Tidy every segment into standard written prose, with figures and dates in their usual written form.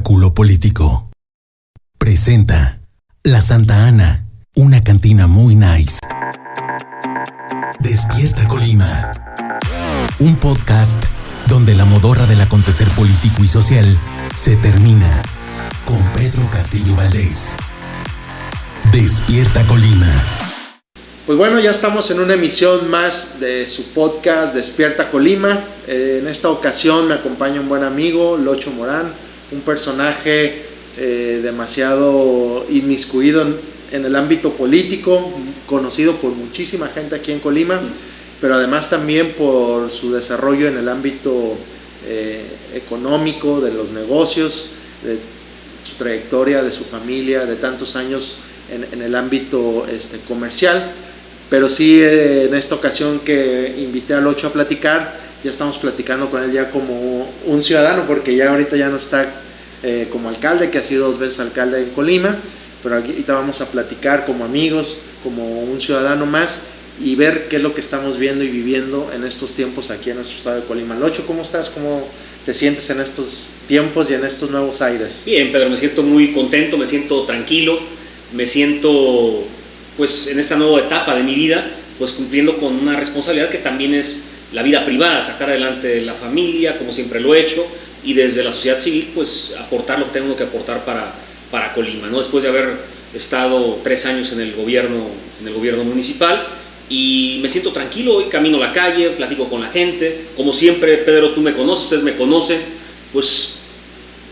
Oráculo Político presenta La Santa Ana, una cantina muy nice. Despierta Colima, un podcast donde la modorra del acontecer político y social se termina con Pedro Castillo Valdés. Despierta Colima. Pues bueno, ya estamos en una emisión más de su podcast Despierta Colima. En esta ocasión me acompaña un buen amigo, Locho Morán, un personaje demasiado inmiscuido en el ámbito político, conocido por muchísima gente aquí en Colima, pero además también por su desarrollo en el ámbito económico, de los negocios, de su trayectoria, de su familia, de tantos años en el ámbito comercial. Pero sí, en esta ocasión que invité a Locho a platicar, ya estamos platicando con él ya como un ciudadano, porque ya ahorita ya no está como alcalde, que ha sido 2 veces alcalde en Colima, pero ahorita vamos a platicar como amigos, como un ciudadano más, y ver qué es lo que estamos viendo y viviendo en estos tiempos aquí en nuestro estado de Colima. Locho, ¿cómo estás? ¿Cómo te sientes en estos tiempos y en estos nuevos aires? Bien, Pedro, me siento muy contento, me siento tranquilo, me siento pues en esta nueva etapa de mi vida, pues cumpliendo con una responsabilidad que también es la vida privada, sacar adelante la familia, como siempre lo he hecho, y desde la sociedad civil, pues aportar lo que tengo que aportar para Colima, ¿no? Después de haber estado 3 años en el gobierno municipal, y me siento tranquilo, hoy camino a la calle, platico con la gente, como siempre, Pedro, tú me conoces, ustedes me conocen, pues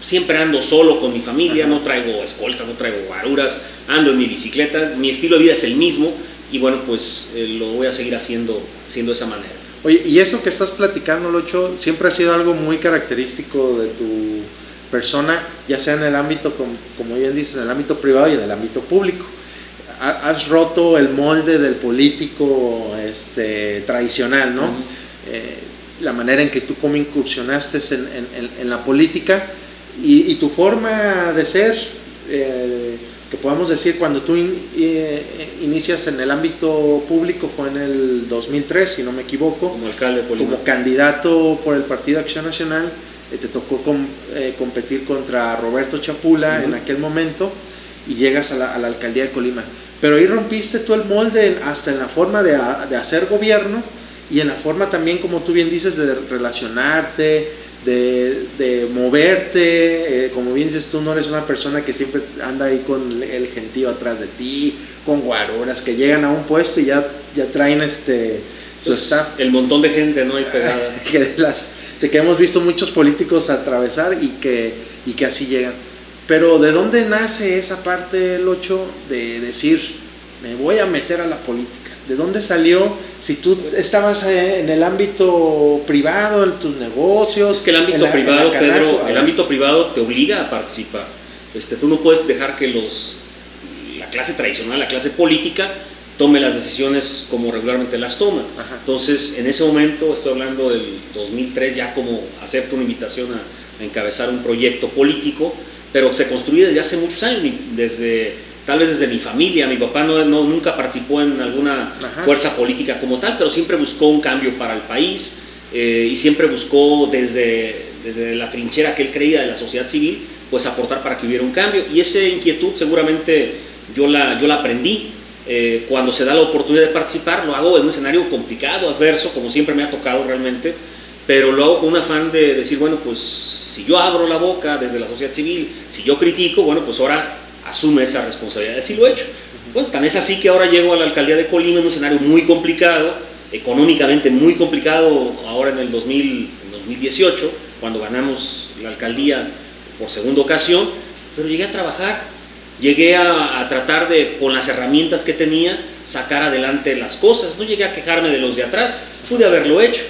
siempre ando solo con mi familia, no traigo escolta, no traigo guaruras, ando en mi bicicleta, mi estilo de vida es el mismo y bueno, pues lo voy a seguir haciendo de esa manera. Oye, y eso que estás platicando, Locho, siempre ha sido algo muy característico de tu persona, ya sea en el ámbito, como bien dices, en el ámbito privado y en el ámbito público. Has roto el molde del político tradicional, ¿no? La manera en que tú como incursionaste en la política y tu forma de ser, que podemos decir cuando tú inicias en el ámbito público fue en el 2003, si no me equivoco, como alcalde de Colima, como candidato por el Partido Acción Nacional. Te tocó competir contra Roberto Chapula en aquel momento y llegas a la alcaldía de Colima, pero ahí rompiste tú el molde hasta en la forma de hacer gobierno y en la forma también, como tú bien dices, de relacionarte, de moverte, como bien dices, tú no eres una persona que siempre anda ahí con el gentío atrás de ti, con guaruras que llegan a un puesto y ya traen su staff. El montón de gente, ¿no? Hay pegada. de que hemos visto muchos políticos atravesar y que así llegan. Pero ¿de dónde nace esa parte, Locho, de decir, me voy a meter a la política? ¿De dónde salió? Si tú estabas en el ámbito privado, en tus negocios. Es que el ámbito privado, Pedro, el ámbito privado te obliga a participar. Tú no puedes dejar que la clase tradicional, la clase política, tome las decisiones como regularmente las toma. Ajá. Entonces, en ese momento, estoy hablando del 2003, ya como acepto una invitación a encabezar un proyecto político, pero se construye desde hace muchos años, tal vez desde mi familia. Mi papá nunca participó en alguna fuerza política como tal, pero siempre buscó un cambio para el país y siempre buscó desde la trinchera que él creía de la sociedad civil, pues aportar para que hubiera un cambio, y esa inquietud seguramente yo la aprendí. Cuando se da la oportunidad de participar, lo hago en un escenario complicado, adverso, como siempre me ha tocado realmente, pero lo hago con un afán de decir, bueno, pues si yo abro la boca desde la sociedad civil, si yo critico, bueno, pues ahora asume esa responsabilidad. Así lo he hecho. Bueno, tan es así que ahora llego a la alcaldía de Colima en un escenario muy complicado, económicamente muy complicado, ahora en el 2018, cuando ganamos la alcaldía por segunda ocasión, pero llegué a trabajar, llegué a tratar de, con las herramientas que tenía, sacar adelante las cosas. No llegué a quejarme de los de atrás, pude haberlo hecho,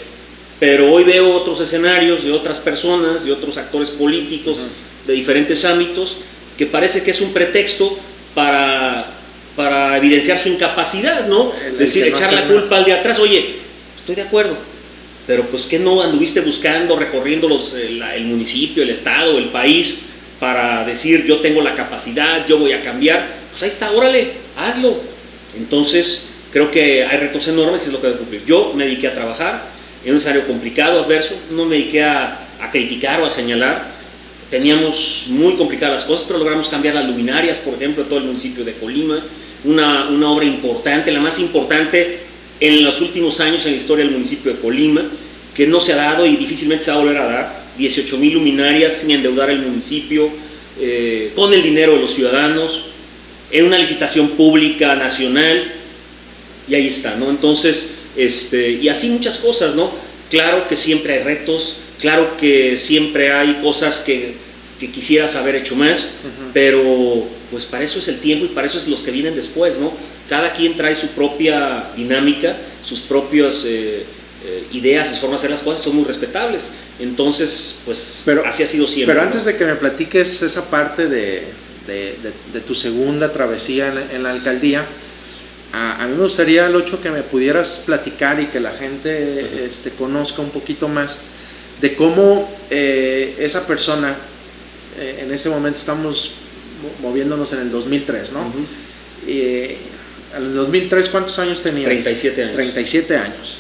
pero hoy veo otros escenarios de otras personas, de otros actores políticos, de diferentes ámbitos, que parece que es un pretexto para evidenciar su incapacidad, ¿no? Decir, echar la culpa al de atrás. Oye, estoy de acuerdo, pero pues que no anduviste buscando, recorriendo el municipio, el estado, el país, para decir, yo tengo la capacidad, yo voy a cambiar. Pues ahí está, órale, hazlo. Entonces, creo que hay retos enormes y es lo que debo cumplir. Yo me dediqué a trabajar en un escenario complicado, adverso, no me dediqué a criticar o a señalar. teníamos muy complicadas las cosas, pero logramos cambiar las luminarias, por ejemplo, en todo el municipio de Colima, una obra importante, la más importante en los últimos años en la historia del municipio de Colima, que no se ha dado y difícilmente se va a volver a dar, 18,000 luminarias sin endeudar el municipio, con el dinero de los ciudadanos, en una licitación pública nacional, y ahí está, ¿no? Entonces, y así muchas cosas, ¿no? Claro que siempre hay retos, claro que siempre hay cosas que quisieras haber hecho más, pero pues para eso es el tiempo y para eso es los que vienen después, ¿no? Cada quien trae su propia dinámica, sus propias ideas, sus formas de hacer las cosas, son muy respetables. Entonces, pues así ha sido siempre. Pero antes de que me platiques esa parte de tu segunda travesía en la alcaldía, a mí me gustaría, Locho, que me pudieras platicar y que la gente conozca un poquito más de cómo esa persona, en ese momento estamos moviéndonos en el 2003, ¿no? En el 2003, ¿cuántos años tenías? 37 años. 37 años.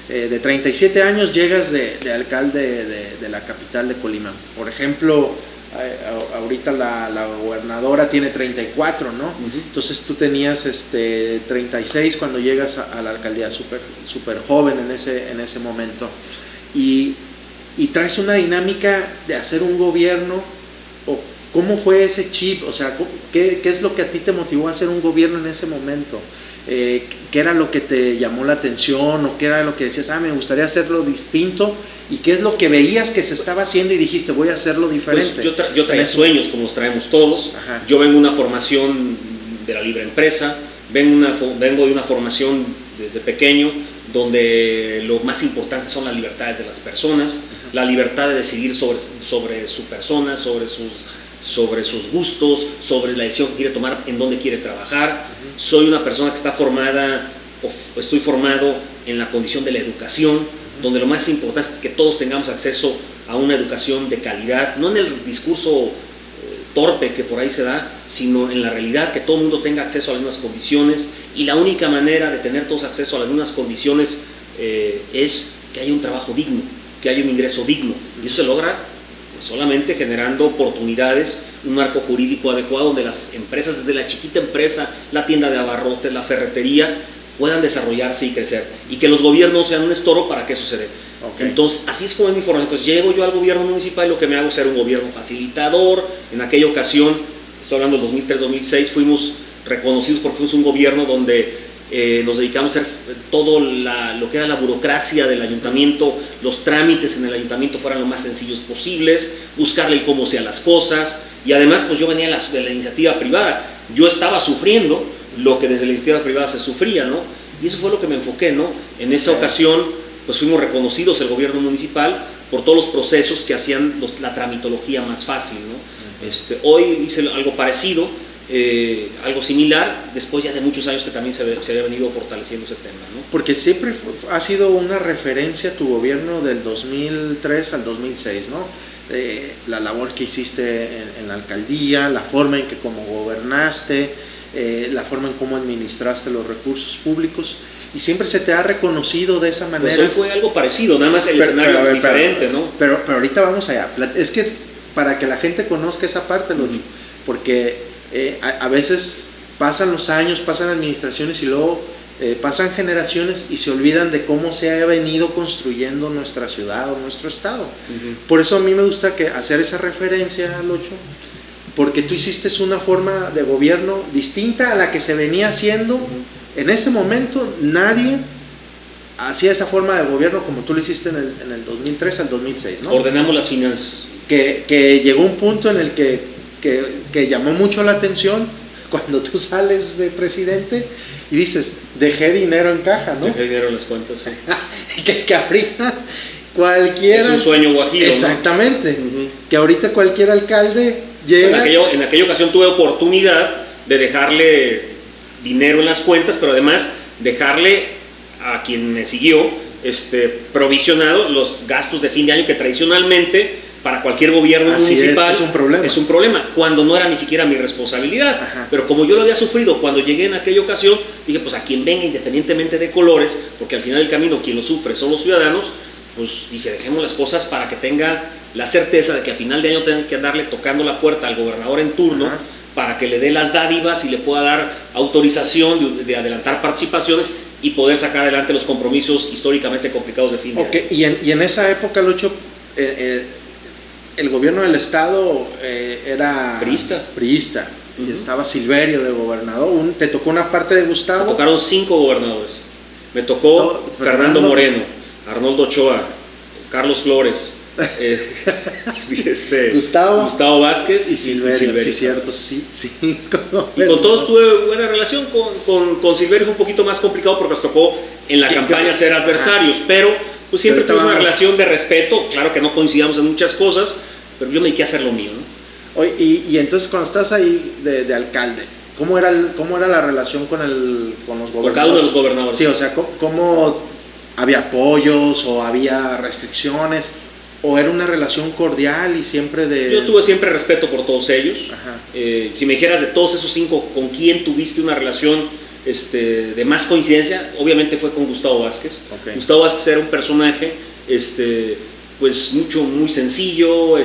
De 37 años llegas de alcalde de la capital de Colima. Por ejemplo, ahorita la gobernadora tiene 34, ¿no? Entonces tú tenías 36 cuando llegas a la alcaldía, súper joven en ese momento. Y traes una dinámica de hacer un gobierno, o ¿cómo fue ese chip? O sea, ¿qué es lo que a ti te motivó a hacer un gobierno en ese momento? ¿Qué era lo que te llamó la atención? ¿O qué era lo que decías, me gustaría hacerlo distinto? ¿Y qué es lo que veías que se estaba haciendo y dijiste, voy a hacerlo diferente? Pues yo traía sueños, como los traemos todos. Ajá. Yo vengo de una formación de la libre empresa, vengo de una formación desde pequeño, donde lo más importante son las libertades de las personas, la libertad de decidir sobre su persona, sobre sus gustos, sobre la decisión que quiere tomar, en dónde quiere trabajar. Soy una persona que está formada, estoy formado en la condición de la educación, donde lo más importante es que todos tengamos acceso a una educación de calidad, no en el discurso torpe que por ahí se da, sino en la realidad, que todo el mundo tenga acceso a las mismas condiciones, y la única manera de tener todos acceso a las mismas condiciones es que haya un trabajo digno, que haya un ingreso digno, y eso se logra solamente generando oportunidades, un marco jurídico adecuado donde las empresas, desde la chiquita empresa, la tienda de abarrotes, la ferretería, puedan desarrollarse y crecer, y que los gobiernos sean un estorbo para que eso se dé. Entonces, así es como es mi formación. Entonces, llego yo al gobierno municipal y lo que me hago es ser un gobierno facilitador. En aquella ocasión, estoy hablando del 2003-2006, fuimos reconocidos porque fuimos un gobierno donde nos dedicamos a hacer todo lo que era la burocracia del ayuntamiento, los trámites en el ayuntamiento fueran lo más sencillos posibles, buscarle el cómo sean las cosas, y además pues yo venía de la iniciativa privada, yo estaba sufriendo lo que desde la iniciativa privada se sufría, ¿no? Y eso fue lo que me enfoqué, ¿no? En esa ocasión pues fuimos reconocidos, el gobierno municipal, por todos los procesos que hacían la tramitología más fácil, ¿no? Hoy hice algo parecido, algo similar, después ya de muchos años que también se había venido fortaleciendo ese tema, ¿no? Porque siempre ha sido una referencia tu gobierno del 2003 al 2006, ¿no? La labor que hiciste en la alcaldía, la forma en que como gobernaste, la forma en cómo administraste los recursos públicos, y siempre se te ha reconocido de esa manera. Pues hoy fue algo parecido, nada más el escenario diferente, ¿no? Pero ahorita vamos allá, es que para que la gente conozca esa parte, porque a veces pasan los años, pasan administraciones y luego pasan generaciones y se olvidan de cómo se ha venido construyendo nuestra ciudad o nuestro estado. Por eso a mí me gusta hacer esa referencia, Locho, porque tú hiciste una forma de gobierno distinta a la que se venía haciendo. En ese momento nadie hacía esa forma de gobierno como tú lo hiciste en el 2003 al 2006, ¿no? Ordenamos las finanzas. Que llegó un punto en el que llamó mucho la atención cuando tú sales de presidente y dices, dejé dinero en caja, ¿no? Dejé dinero en las cuentas, sí. que ahorita cualquiera... Es un sueño guajiro, exactamente, ¿no? Que ahorita cualquier alcalde llega... En aquella ocasión tuve oportunidad de dejarle dinero en las cuentas, pero además dejarle a quien me siguió provisionado los gastos de fin de año que tradicionalmente para cualquier gobierno municipal es un problema, cuando no era ni siquiera mi responsabilidad. Ajá. Pero como yo lo había sufrido cuando llegué en aquella ocasión, dije, pues a quien venga independientemente de colores, porque al final del camino quien lo sufre son los ciudadanos, pues dije, dejemos las cosas para que tenga la certeza de que a final de año tengan que andarle tocando la puerta al gobernador en turno, ajá, para que le dé las dádivas y le pueda dar autorización de adelantar participaciones y poder sacar adelante los compromisos históricamente complicados de fin de año. Y en esa época, Lucho, el gobierno del estado era priista. Y estaba Silverio de gobernador. Te tocó una parte de Gustavo. Me tocaron 5 gobernadores. Me tocó Fernando Moreno, Arnoldo Ochoa, Carlos Flores, Gustavo Vázquez y Silverio. Sí, cierto, sí. Y con todos tuve buena relación. Con Silverio fue un poquito más complicado porque nos tocó en la campaña ser adversarios, pero pues siempre tuvimos una relación de respeto. Claro que no coincidíamos en muchas cosas, pero yo me dediqué a hacer lo mío, ¿no? Oye, y entonces cuando estás ahí de alcalde, ¿cómo era la relación con los gobernadores? Con cada uno de los gobernadores. Sí, o sea, ¿cómo había apoyos o había restricciones? ¿O era una relación cordial y siempre de...? Yo tuve siempre respeto por todos ellos. Si me dijeras de todos esos 5, ¿con quién tuviste una relación de más coincidencia? Obviamente fue con Gustavo Vázquez. Okay. Gustavo Vázquez era un personaje pues muy sencillo,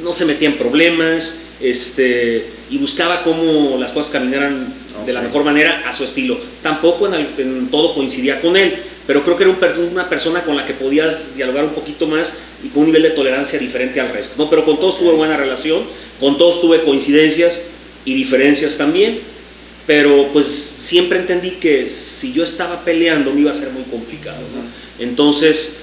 no se metía en problemas, y buscaba cómo las cosas caminaran de la mejor manera a su estilo. Tampoco en todo coincidía con él, pero creo que era una persona con la que podías dialogar un poquito más y con un nivel de tolerancia diferente al resto, ¿no? Pero con todos tuve buena relación, con todos tuve coincidencias y diferencias también, pero pues siempre entendí que si yo estaba peleando me iba a ser muy complicado, ¿no? Entonces,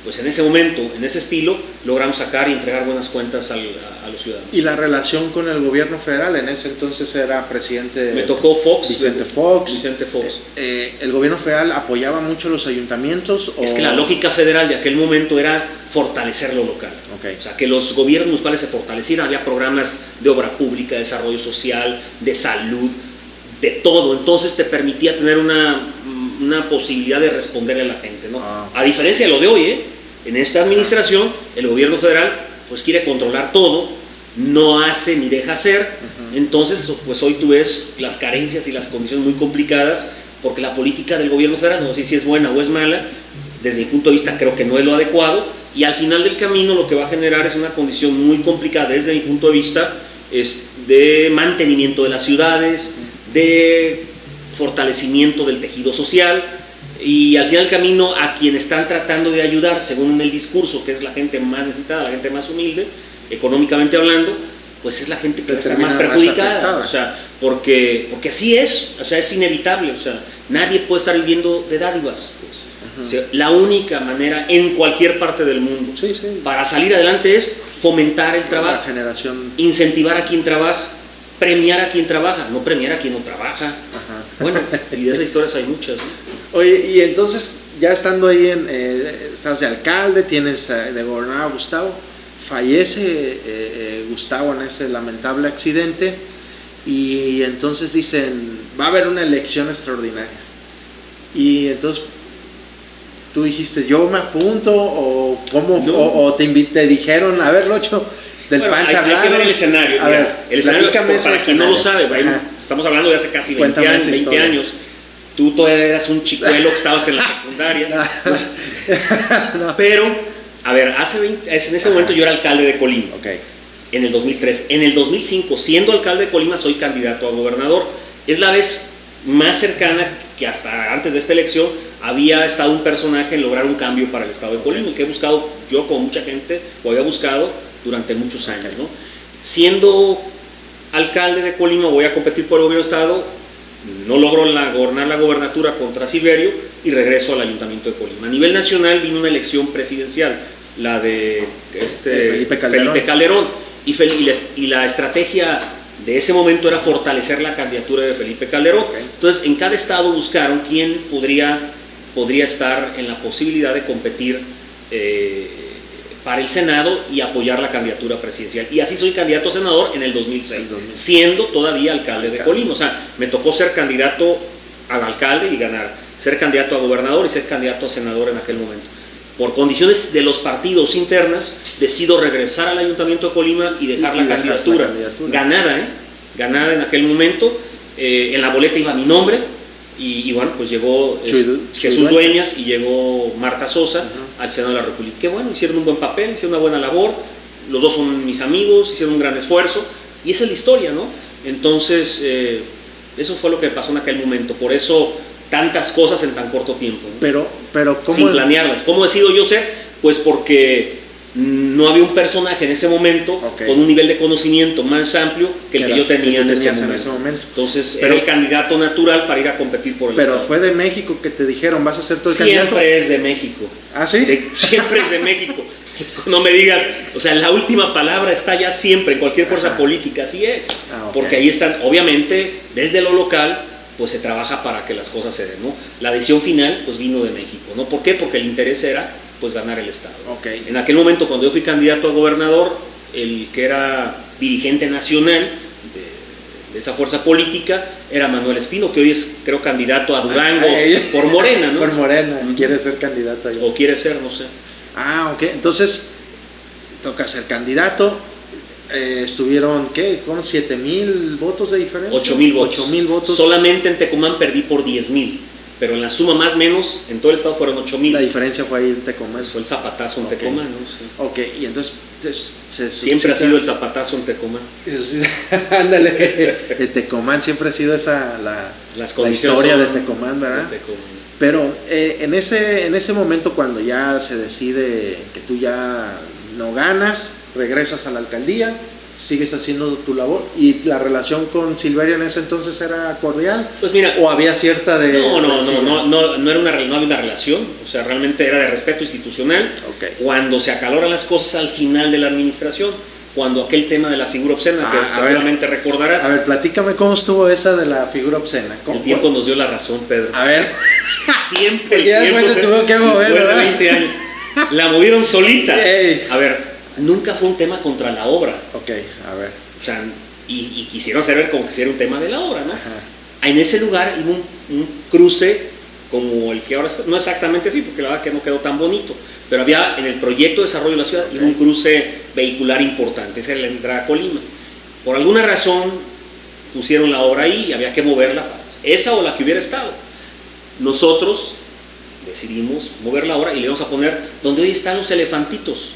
pues en ese momento, en ese estilo, logramos sacar y entregar buenas cuentas a los ciudadanos. ¿Y la relación con el gobierno federal? En ese entonces era presidente... Me tocó Fox. Vicente Fox. ¿El gobierno federal apoyaba mucho a los ayuntamientos? Es que la lógica federal de aquel momento era fortalecer lo local. Okay. O sea, que los gobiernos municipales se fortalecieran. Había programas de obra pública, de desarrollo social, de salud, de todo. Entonces te permitía tener una posibilidad de responderle a la gente, ¿no? A diferencia de lo de hoy, en esta administración, el gobierno federal pues quiere controlar todo, no hace ni deja hacer, entonces pues hoy tú ves las carencias y las condiciones muy complicadas, porque la política del gobierno federal, no sé si es buena o es mala, desde mi punto de vista creo que no es lo adecuado, y al final del camino lo que va a generar es una condición muy complicada desde mi punto de vista, de mantenimiento de las ciudades, de fortalecimiento del tejido social, y al final del camino a quien están tratando de ayudar, según en el discurso, que es la gente más necesitada, la gente más humilde, económicamente hablando, pues es la gente que va a estar más perjudicada, o sea, porque así es, o sea, es inevitable, o sea, nadie puede estar viviendo de dádivas, pues. O sea, la única manera en cualquier parte del mundo para salir adelante es fomentar el trabajo, incentivar a quien trabaja, premiar a quien trabaja, no premiar a quien no trabaja. Bueno, y de esas historias hay muchas, ¿no? Oye, y entonces, ya estando ahí, estás de alcalde, tienes de gobernador a Gustavo, fallece Gustavo en ese lamentable accidente, y entonces dicen, va a haber una elección extraordinaria. Y entonces, tú dijiste, yo me apunto, o ¿cómo? No. O te dijeron, a ver, Locho, del PAN te hablaron. Hay que ver el escenario. A ver, el escenario, para quien no lo sabe, estamos hablando de hace casi 20 años. Tú todavía eras un chicuelo que estabas en la secundaria. Pero, a ver, en ese momento yo era alcalde de Colima. En el 2003. En el 2005, siendo alcalde de Colima, soy candidato a gobernador. Es la vez más cercana que hasta antes de esta elección había estado un personaje en lograr un cambio para el estado de Colima, el que he buscado yo con mucha gente, o había buscado durante muchos años, ¿no? Siendo alcalde de Colima, voy a competir por el gobierno del estado, no logro gobernar la gobernatura contra Silverio y regreso al ayuntamiento de Colima. A nivel nacional vino una elección presidencial, la de Felipe Calderón, y la estrategia de ese momento era fortalecer la candidatura de Felipe Calderón. Entonces, en cada estado buscaron quién podría estar en la posibilidad de competir para el Senado y apoyar la candidatura presidencial. Y así soy candidato a senador en el 2006, siendo todavía alcalde de Colima. O sea, me tocó ser candidato a alcalde y ganar, ser candidato a gobernador y ser candidato a senador en aquel momento. Por condiciones de los partidos internas, decido regresar al ayuntamiento de Colima y dejar la candidatura. Ganada en aquel momento. En la boleta iba mi nombre, Y bueno, pues llegó Jesús Dueñas y llegó Marta Sosa al Senado de la República. Qué bueno, hicieron un buen papel, hicieron una buena labor, los dos son mis amigos, hicieron un gran esfuerzo, y esa es la historia, ¿no? Entonces, eso fue lo que pasó en aquel momento, por eso tantas cosas en tan corto tiempo, ¿no? Pero ¿cómo? Sin planearlas. ¿Cómo decido yo ser? Pues porque no había un personaje en ese momento con un nivel de conocimiento más amplio que el que yo tenía en ese momento. Entonces, era el candidato natural para ir a competir por el Estado. Pero fue de México que te dijeron, ¿vas a ser tú el candidato? Siempre es de México. ¿Ah, sí? Siempre es de México. No me digas, o sea, la última palabra está ya siempre en cualquier fuerza política, así es. Porque ahí están, obviamente, desde lo local, pues se trabaja para que las cosas se den, ¿no? La decisión final, pues vino de México, ¿no? ¿Por qué? Porque el interés era, pues, ganar el Estado. En aquel momento, cuando yo fui candidato a gobernador, el que era dirigente nacional de esa fuerza política era Manuel Espino, que hoy es, creo, candidato a Durango por Morena, ¿no? Por Morena, quiere ser candidato allá. O quiere ser, no sé. Entonces toca ser candidato. Estuvieron, ¿qué? ¿Con 7,000 votos de diferencia? 8,000 votos. 8,000 votos. Solamente en Tecomán perdí por 10,000, pero en la suma más o menos en todo el estado fueron 8,000. La diferencia fue ahí en Tecomán. Fue el zapatazo en Tecomán, ¿no? Sí. Y entonces siempre ha sido el zapatazo en Tecomán. Ándale, en Tecomán siempre ha sido esa la historia de Tecomán, ¿verdad? De Tecomán. Pero en ese momento, cuando ya se decide que tú ya no ganas, regresas a la alcaldía, sigues haciendo tu labor, y la relación con Silverio en ese entonces era cordial. Pues mira, o había cierta de no había una relación, o sea, realmente era de respeto institucional. Cuando se acaloran las cosas al final de la administración, cuando aquel tema de la figura obscena, que seguramente recordarás. A ver, platícame cómo estuvo esa de la figura obscena. El tiempo nos dio la razón, Pedro. A ver. Siempre el tiempo se tuvo que mover, después de 20 años. La movieron solita. Ey. A ver, nunca fue un tema contra la obra. A ver. O sea, y quisieron hacer como que si era un tema de la obra, ¿no? Ajá. En ese lugar hubo un cruce como el que ahora está, no exactamente así, porque la verdad que no quedó tan bonito, pero había en el proyecto de desarrollo de la ciudad un cruce vehicular importante, esa era la entrada a Colima. Por alguna razón pusieron la obra ahí y había que moverla, esa o la que hubiera estado. Nosotros decidimos mover la obra y le vamos a poner donde hoy están los elefantitos.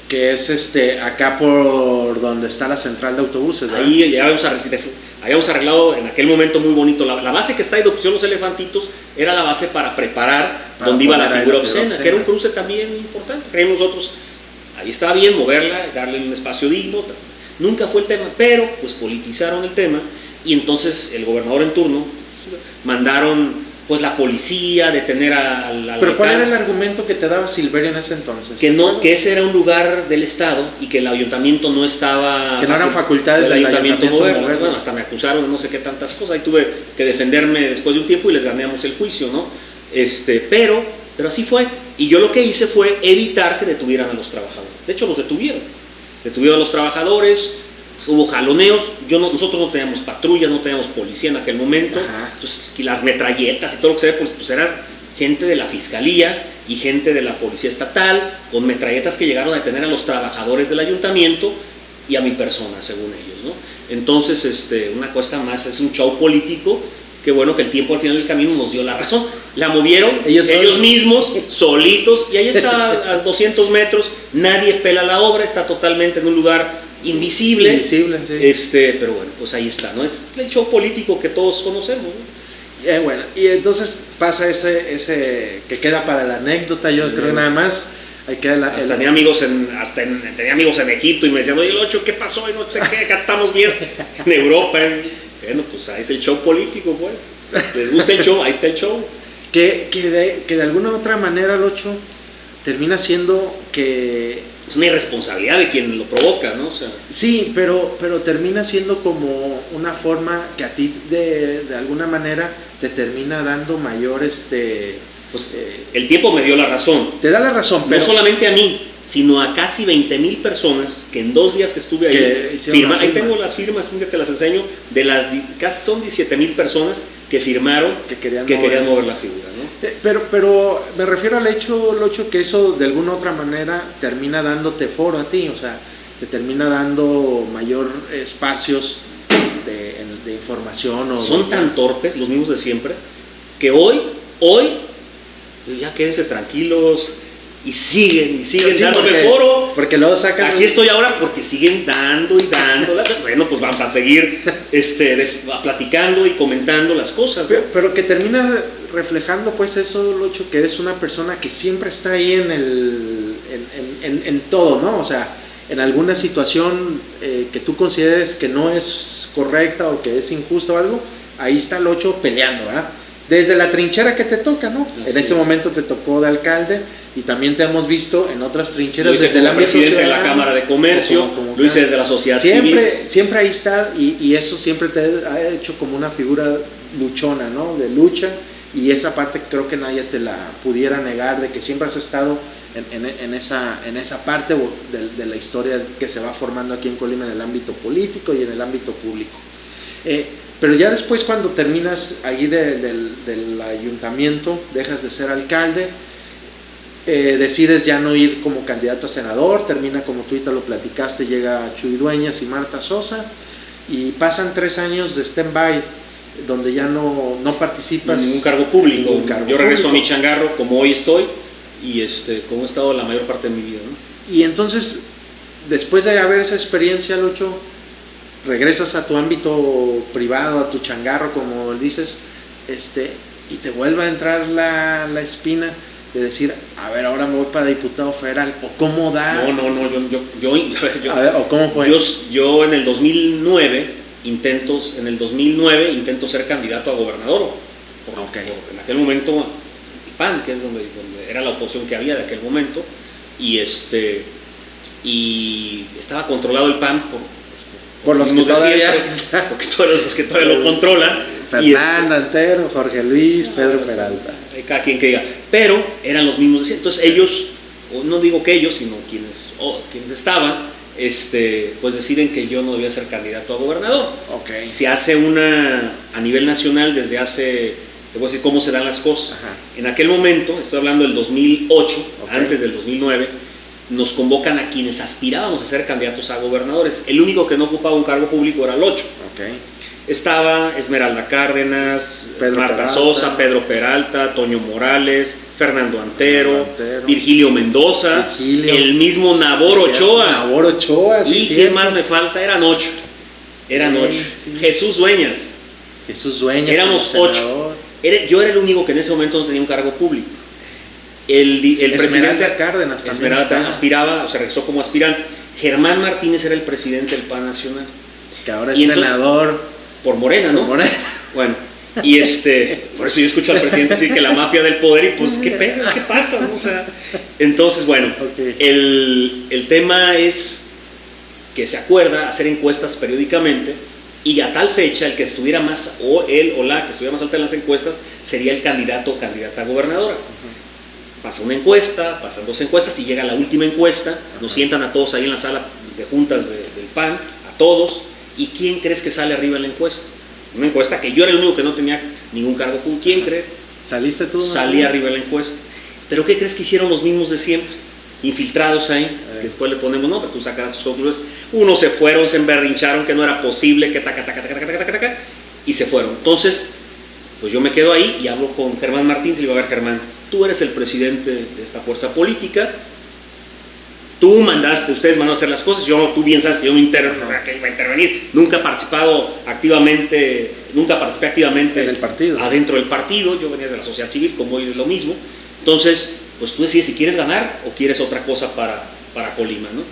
Que es acá por donde está la central de autobuses, ¿verdad? Ahí ya habíamos arreglado en aquel momento muy bonito. La base que está ahí de opción los elefantitos era la base para preparar donde iba la figura obscena, que era un cruce también importante. Creímos nosotros, ahí estaba bien moverla, darle un espacio digno. Nunca fue el tema, pero pues politizaron el tema, y entonces el gobernador en turno mandaron pues la policía, detener al ¿Pero cuál era el argumento que te daba Silverio en ese entonces? Que ese era un lugar del Estado y que el ayuntamiento no estaba... Que no eran facultades del ayuntamiento moverlo. Bueno, hasta me acusaron de no sé qué tantas cosas, ahí tuve que defenderme después de un tiempo y les ganamos el juicio, ¿no? Pero así fue, y yo lo que hice fue evitar que detuvieran a los trabajadores. De hecho, los detuvieron a los trabajadores. Hubo jaloneos, nosotros no teníamos patrullas, no teníamos policía en aquel momento. Entonces, las metralletas y todo lo que se ve, pues eran gente de la fiscalía y gente de la policía estatal, con metralletas que llegaron a detener a los trabajadores del ayuntamiento y a mi persona, según ellos, ¿no? Entonces, una cosa más, es un show político, que bueno, que el tiempo al final del camino nos dio la razón. La movieron ellos mismos, solitos, y ahí está a 200 metros, nadie pela la obra, está totalmente en un lugar invisible, sí. Pero bueno, pues ahí está, ¿no? Es el show político que todos conocemos, ¿no? Bueno, y entonces pasa ese que queda para la anécdota, yo creo nada más. Ahí queda tenía amigos tenía amigos en Egipto y me decían, oye, el 8, ¿qué pasó? Y no sé qué, acá estamos bien en Europa. Bueno, pues ahí es el show político, pues. ¿Les gusta el show? Ahí está el show. Que de alguna otra manera, el 8 termina siendo que... Es una irresponsabilidad de quien lo provoca, ¿no? O sea, sí, pero termina siendo como una forma que a ti de alguna manera te termina dando mayor pues, el tiempo me dio la razón. Te da la razón, pero... No solamente a mí, sino a casi 20,000 personas que en 2 días que estuve ahí firmaron. Ahí tengo las firmas, te las enseño, casi son 17,000 personas que firmaron que querían mover la figura, ¿no? Pero me refiero al hecho que eso de alguna otra manera termina dándote foro a ti, o sea, te termina dando mayor espacios de información. Son tan torpes, los mismos de siempre, que hoy, ya quédense tranquilos y siguen dándome foro. Porque luego sacan... Aquí estoy ahora porque siguen dando y dando. Bueno, pues vamos a seguir platicando y comentando las cosas, ¿no? Pero que termina reflejando pues eso, Locho, que eres una persona que siempre está ahí en todo, ¿no? O sea, en alguna situación que tú consideres que no es correcta o que es injusta o algo, ahí está Locho peleando, ¿verdad? Desde la trinchera que te toca, ¿no? Así en ese momento te tocó de alcalde y también te hemos visto en otras trincheras desde el ámbito presidente de la Cámara de Comercio, lo hice desde la sociedad civil. Siempre ahí está y eso siempre te ha hecho como una figura luchona, ¿no? De lucha, y esa parte creo que nadie te la pudiera negar, de que siempre has estado en esa parte de la historia que se va formando aquí en Colima en el ámbito político y en el ámbito público. Pero ya después, cuando terminas allí del ayuntamiento, dejas de ser alcalde, decides ya no ir como candidato a senador, termina, como tú ahorita lo platicaste, llega Chuy Dueñas y Marta Sosa, y pasan 3 años de stand-by, donde ya no participas en ningún cargo público. Yo regreso a mi changarro como hoy estoy, y como he estado la mayor parte de mi vida, ¿no? Y entonces, después de haber esa experiencia, Lucho, regresas a tu ámbito privado, a tu changarro, como dices, y te vuelve a entrar la espina de decir, a ver, ahora me voy para diputado federal, o cómo da... No, ¿o cómo fue? Yo en el 2009 intento ser candidato a gobernador, por en aquel momento el PAN, que es donde era la oposición que había de aquel momento, y estaba controlado el PAN por los que todavía porque todos los que todavía lo controlan, Fernando Antero, Jorge Luis, Pedro Peralta, cada quien que diga, pero eran los mismos de siempre. Entonces ellos, o no digo que ellos, sino quienes estaban, pues deciden que yo no debía ser candidato a gobernador. Se hace a nivel nacional desde hace, te voy a decir cómo se dan las cosas. Ajá. En aquel momento, estoy hablando del 2008, antes del 2009, nos convocan a quienes aspirábamos a ser candidatos a gobernadores. El único que no ocupaba un cargo público era Locho. Estaba Esmeralda Cárdenas, Marta Sosa, Pedro Peralta, Toño Morales, Fernando Antero, Virgilio Mendoza, el mismo Nabor Ochoa. Sí, y ¿quién más me falta? Eran 8. Sí. Jesús Dueñas. Éramos 8. Yo era el único que en ese momento no tenía un cargo público. El presidente Cárdenas Esmeralda aspiraba, o sea, registró como aspirante. Germán Martínez era el presidente del PAN Nacional. Que ahora es senador. Por Morena, ¿no? Por Morena. Bueno, y por eso yo escucho al presidente decir que la mafia del poder, y pues, ¿qué pasa? ¿No? O sea, entonces, bueno, el tema es que se acuerda hacer encuestas periódicamente, y a tal fecha, el que estuviera más, o él o la que estuviera más alta en las encuestas, sería el candidato o candidata a gobernadora. Pasa una encuesta, pasan 2 encuestas, y llega la última encuesta, nos sientan a todos ahí en la sala de juntas del PAN, a todos, ¿y quién crees que sale arriba en la encuesta? Una encuesta que yo era el único que no tenía ningún cargo público. ¿Quién crees? ¿Saliste tú? Salí arriba en la encuesta. ¿Pero qué crees que hicieron los mismos de siempre? Infiltrados ahí, que después le ponemos, no, pero tú sacarás tus conclusiones. Unos se fueron, se emberrincharon que no era posible, que taca, y se fueron. Entonces, pues yo me quedo ahí y hablo con Germán Martínez y le digo, a ver, Germán, tú eres el presidente de esta fuerza política, tú mandaste, ustedes mandaron a hacer las cosas, tú bien sabes que yo no iba a intervenir, nunca participé activamente en el partido, adentro del partido, yo venía de la sociedad civil, como hoy es lo mismo. Entonces, pues tú decides si quieres ganar o quieres otra cosa para Colima, ¿no?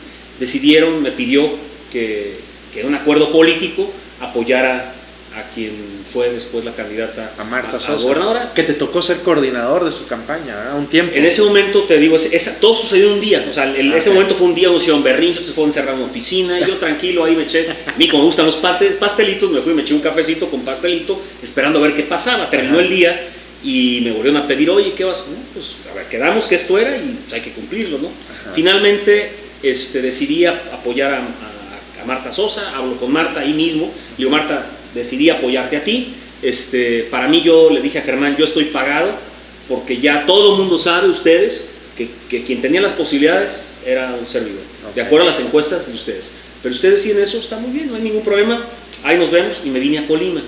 Decidieron, me pidió que en un acuerdo político apoyara a quien fue después la candidata a Marta Sosa, a gobernadora. Que te tocó ser coordinador de su campaña, ¿verdad? Un tiempo. En ese momento, te digo, todo sucedió un día. O sea, ese momento fue un día, un berrinche, se fue a encerrar en una oficina, y yo tranquilo ahí me eché. A mí, como me gustan los pastelitos, me fui y me eché un cafecito con pastelito, esperando a ver qué pasaba. Terminó el día y me volvieron a pedir, oye, ¿qué vas? No, pues, a ver, quedamos que esto era y pues, hay que cumplirlo, ¿no? Finalmente, decidí apoyar a Marta Sosa, hablo con Marta ahí mismo, le digo, Marta, decidí apoyarte a ti. Para mí, yo le dije a Germán, yo estoy pagado, porque ya todo el mundo sabe, ustedes, que quien tenía las posibilidades era un servidor, de acuerdo a las encuestas de ustedes. Pero ustedes deciden eso, está muy bien, no hay ningún problema, ahí nos vemos, y me vine a Colima.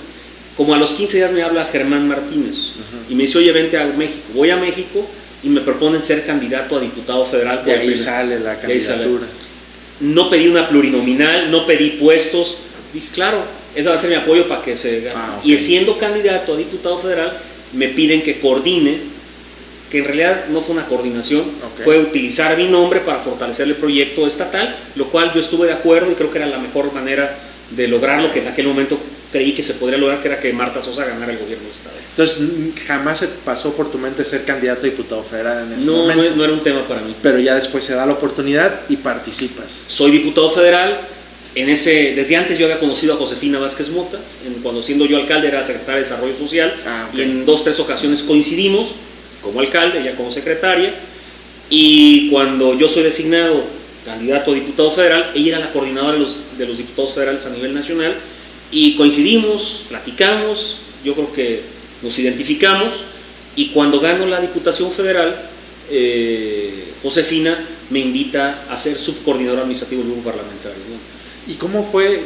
Como a los 15 días me habla Germán Martínez y me dice, oye, vente a México. Voy a México y me proponen ser candidato a diputado federal. Y ahí sale la candidatura. No pedí una plurinominal, no pedí puestos. Dije, claro, ese va a ser mi apoyo para que se gane. Okay. Y siendo candidato a diputado federal, me piden que coordine, que en realidad no fue una coordinación, fue utilizar mi nombre para fortalecer el proyecto estatal, lo cual yo estuve de acuerdo y creo que era la mejor manera de lograr lo que en aquel momento creí que se podría lograr, que era que Marta Sosa ganara el gobierno del estado. Entonces, ¿jamás se pasó por tu mente ser candidato a diputado federal en ese momento? No era un tema para mí. Pero ya después se da la oportunidad y participas. Soy diputado federal. Desde antes yo había conocido a Josefina Vázquez Mota, cuando siendo yo alcalde era secretaria de Desarrollo Social, y en 2-3 ocasiones coincidimos, como alcalde, ella como secretaria, y cuando yo soy designado candidato a diputado federal, ella era la coordinadora de los diputados federales a nivel nacional, y coincidimos, platicamos, yo creo que nos identificamos, y cuando gano la Diputación Federal, Josefina me invita a ser subcoordinador administrativo del grupo parlamentario, ¿no? ¿Y cómo fue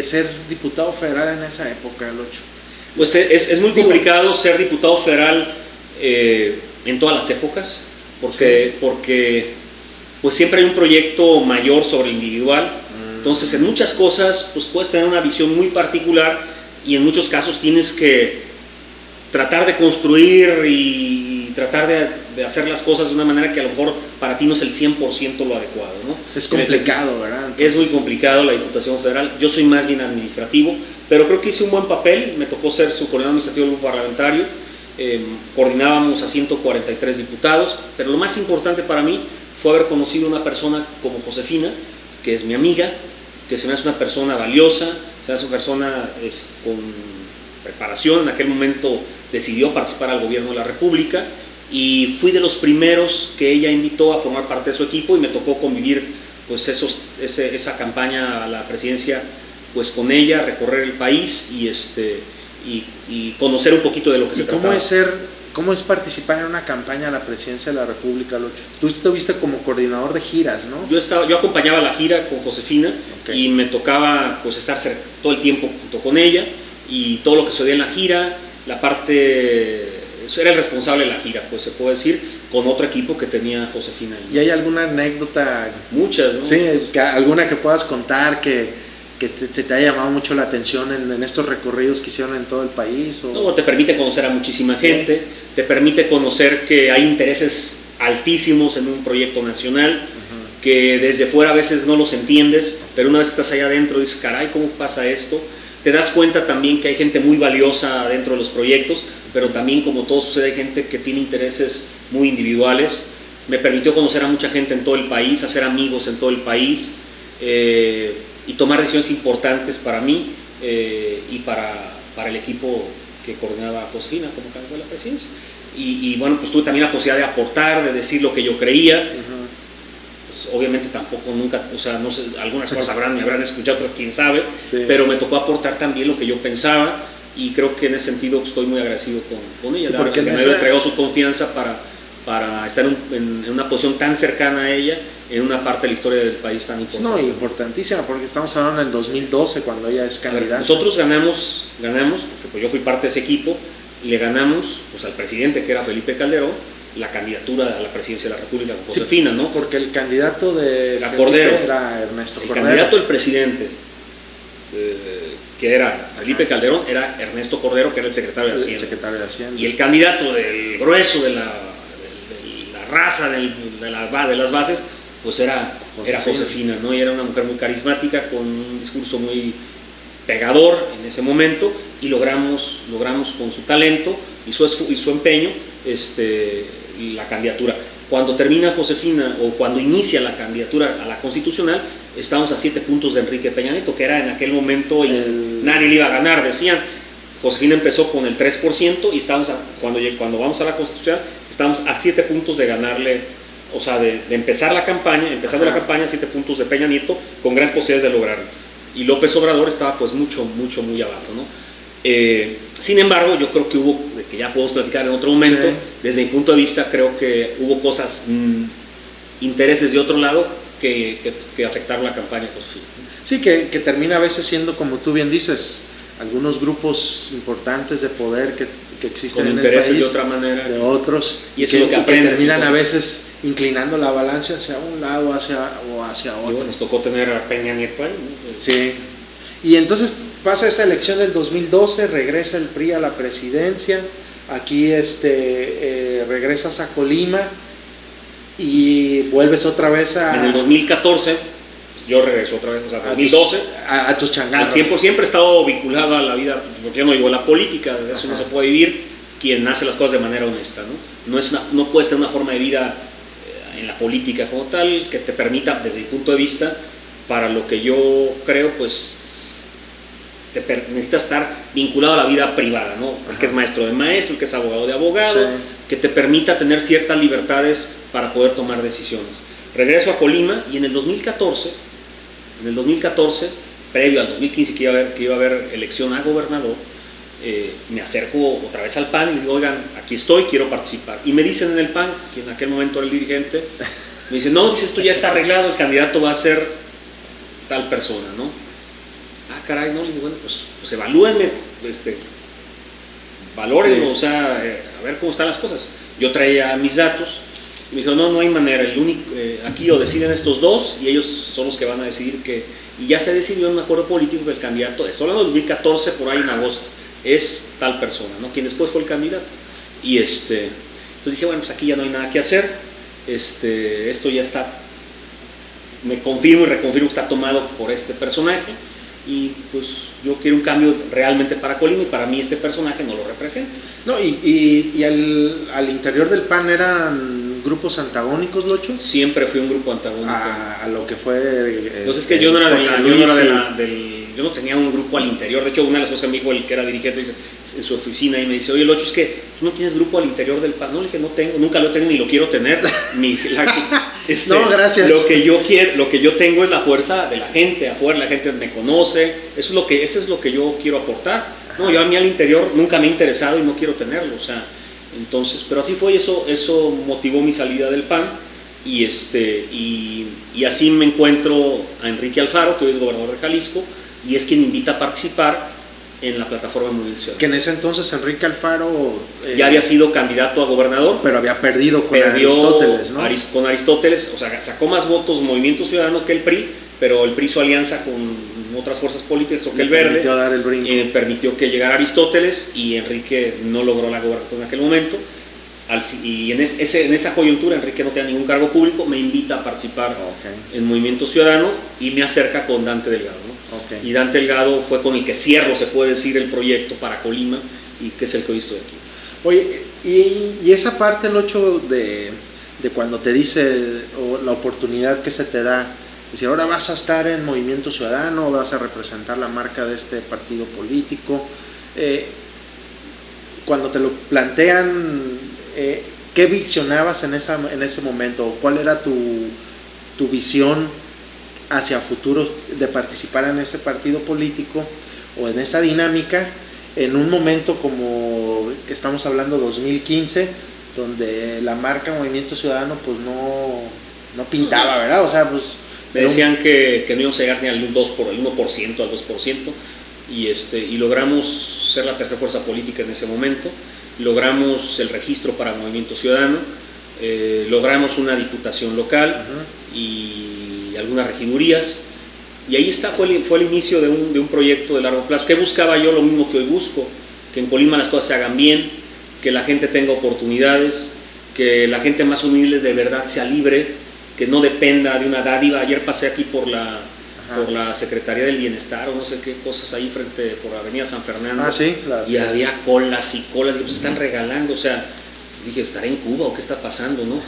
ser diputado federal en esa época, Locho? Pues es muy complicado ser diputado federal en todas las épocas, porque pues siempre hay un proyecto mayor sobre el individual. Entonces en muchas cosas pues puedes tener una visión muy particular y en muchos casos tienes que tratar de construir y tratar de hacer las cosas de una manera que a lo mejor para ti no es el 100% lo adecuado, ¿no? Es complicado, ¿verdad? Entonces, es muy complicado la Diputación Federal. Yo soy más bien administrativo, pero creo que hice un buen papel. Me tocó ser subcoordinador administrativo del grupo parlamentario. Coordinábamos a 143 diputados, pero lo más importante para mí fue haber conocido a una persona como Josefina, que es mi amiga, que se me hace una persona valiosa, se me hace una persona con preparación. En aquel momento decidió participar al gobierno de la República y fui de los primeros que ella invitó a formar parte de su equipo y me tocó convivir pues esa campaña a la presidencia pues con ella, recorrer el país y conocer un poquito de lo que se trataba. ¿Cómo es participar en una campaña a la presidencia de la República, Locho? Tú estuviste como coordinador de giras, ¿no? Yo acompañaba la gira con Josefina y me tocaba pues estar todo el tiempo junto con ella y todo lo que sucedía en la gira, era el responsable de la gira, pues se puede decir, con otro equipo que tenía Josefina. ¿Y hay alguna anécdota? Muchas, ¿no? Sí, alguna que puedas contar que se te haya llamado mucho la atención en estos recorridos que hicieron en todo el país. No, te permite conocer a muchísima gente, te permite conocer que hay intereses altísimos en un proyecto nacional, que desde fuera a veces no los entiendes, pero una vez que estás allá adentro dices, caray, ¿cómo pasa esto? Te das cuenta también que hay gente muy valiosa dentro de los proyectos, pero también, como todo sucede, hay gente que tiene intereses muy individuales. Me permitió conocer a mucha gente en todo el país, hacer amigos en todo el país, y tomar decisiones importantes para mí y para el equipo que coordinaba Josefina como candidato a la presidencia. Y bueno, pues tuve también la posibilidad de aportar, de decir lo que yo creía. Pues, obviamente tampoco nunca, o sea, no sé, algunas cosas me habrán escuchado, otras quién sabe, pero me tocó aportar también lo que yo pensaba y creo que en ese sentido estoy muy agradecido con ella, porque me había entregado su confianza para estar en una posición tan cercana a ella en una parte de la historia del país tan importante. No, importantísima, porque estamos hablando del 2012 cuando ella es candidata. Nosotros ganamos, porque pues yo fui parte de ese equipo, le ganamos pues al presidente, que era Felipe Calderón, la candidatura a la presidencia de la República con Josefina, ¿no? Porque el candidato de Cordero era Ernesto Cordero. El candidato del presidente, que era Felipe Calderón, era Ernesto Cordero, que era el secretario de Hacienda. Y el candidato del grueso de la raza de las bases, pues era Josefina, ¿no? Y era una mujer muy carismática, con un discurso muy pegador en ese momento, y logramos con su talento y su empeño la candidatura. Cuando termina Josefina, o cuando inicia la candidatura a la constitucional, estábamos a 7 puntos de Enrique Peña Nieto, que era en aquel momento nadie le iba a ganar, decían. Josefina empezó con el 3% y cuando vamos a la constitucional, estamos a 7 puntos de ganarle, o sea, de empezar la campaña, la campaña, 7 puntos de Peña Nieto, con grandes posibilidades de lograrlo. Y López Obrador estaba pues muy abajo, ¿no? Sin embargo, yo creo que hubo, que ya podemos platicar en otro momento, desde mi punto de vista, creo que hubo cosas, intereses de otro lado que afectaron la campaña de Josefina. Sí, que termina a veces siendo, como tú bien dices, algunos grupos importantes de poder que existen con en intereses el país, de otra manera, de otros, y eso es lo que aprendes, terminan a veces inclinando la balanza hacia un lado o hacia otro. Bueno, nos tocó tener a Peña Nieto ahí, ¿no? Sí. Y entonces pasa esa elección del 2012, regresa el PRI a la presidencia, aquí regresas a Colima y vuelves otra vez En el 2014, pues yo regreso otra vez, o sea, 2012, a tus changarros. al 100% siempre he estado vinculado a la vida, porque yo no vivo la política, de eso no se puede vivir quien hace las cosas de manera honesta, ¿no? No puedes tener una forma de vida en la política como tal que te permita, desde mi punto de vista, para lo que yo creo, pues necesitas estar vinculado a la vida privada, ¿no? El que es maestro de maestro, el que es abogado de abogado, sí, que te permita tener ciertas libertades para poder tomar decisiones. Regreso a Colima y en el 2014, previo al 2015 que iba a haber elección a gobernador, me acerco otra vez al PAN y les digo, oigan, aquí estoy, quiero participar. Y me dicen en el PAN, que en aquel momento era el dirigente, me dice, no, dice, esto ya está arreglado, el candidato va a ser tal persona, ¿no? Ah, caray, no, le digo, bueno, pues evalúenme, valórenlo, o sea, a ver cómo están las cosas. Yo traía mis datos y me dijo, no hay manera, aquí lo deciden estos dos y ellos son los que van a decidir y ya se decidió en un acuerdo político que el candidato, estoy hablando del 2014, por ahí en agosto, es tal persona, ¿no? Quien después fue el candidato. Y entonces dije, bueno, pues aquí ya no hay nada que hacer, esto ya está, me confirmo y reconfirmo que está tomado por este personaje. Y pues yo quiero un cambio realmente para Colima y para mí este personaje no lo representa. No, y al interior del PAN eran grupos antagónicos, Locho. Siempre fui un grupo antagónico. A lo que fue. Entonces es que yo no tenía un grupo al interior. De hecho, una de las cosas que me dijo el que era dirigente dice, en su oficina y me dice, oye, Locho, es que tú no tienes grupo al interior del PAN. No, le dije, no tengo, nunca lo tengo ni lo quiero tener. No, gracias. Lo que yo tengo es la fuerza de la gente afuera, la gente me conoce, eso es lo que yo quiero aportar. No, yo a mí al interior nunca me he interesado y no quiero tenerlo, o sea, entonces, pero así fue, eso motivó mi salida del PAN y así me encuentro a Enrique Alfaro, que hoy es gobernador de Jalisco y es quien me invita a participar en la plataforma Movimiento Ciudadano. Que en ese entonces Enrique Alfaro ya había sido candidato a gobernador, pero había perdió Aristóteles, ¿no? Con Aristóteles, o sea, sacó más votos Movimiento Ciudadano que el PRI, pero el PRI hizo alianza con otras fuerzas políticas, o que el Verde permitió que llegara Aristóteles y Enrique no logró la gobernatura en aquel momento. Y en esa coyuntura Enrique no tenía ningún cargo público, me invita a participar en Movimiento Ciudadano y me acerca con Dante Delgado, ¿no? Y Dante Delgado fue con el que cierro, se puede decir, el proyecto para Colima y que es el que hoy estoy aquí. Oye, y esa parte, el 8 de cuando te dice o la oportunidad que se te da, decir, ahora vas a estar en Movimiento Ciudadano, vas a representar la marca de este partido político, cuando te lo plantean, ¿qué visionabas en ese momento? ¿Cuál era tu visión hacia futuro de participar en ese partido político o en esa dinámica en un momento como estamos hablando 2015, donde la marca Movimiento Ciudadano pues no pintaba, ¿verdad? O sea, pues me decían que no íbamos a llegar ni al 1%, al 2%, y logramos ser la tercera fuerza política en ese momento, logramos el registro para Movimiento Ciudadano, logramos una diputación local y algunas regidurías, y ahí fue el inicio de un proyecto de largo plazo. ¿Qué buscaba yo? Lo mismo que hoy busco, que en Colima las cosas se hagan bien, que la gente tenga oportunidades, que la gente más humilde de verdad sea libre, que no dependa de una dádiva. Ayer pasé aquí por la Secretaría del Bienestar o no sé qué cosas ahí por Avenida San Fernando, y había colas y colas, y pues están regalando, o sea, dije, ¿estaré en Cuba o qué está pasando, no?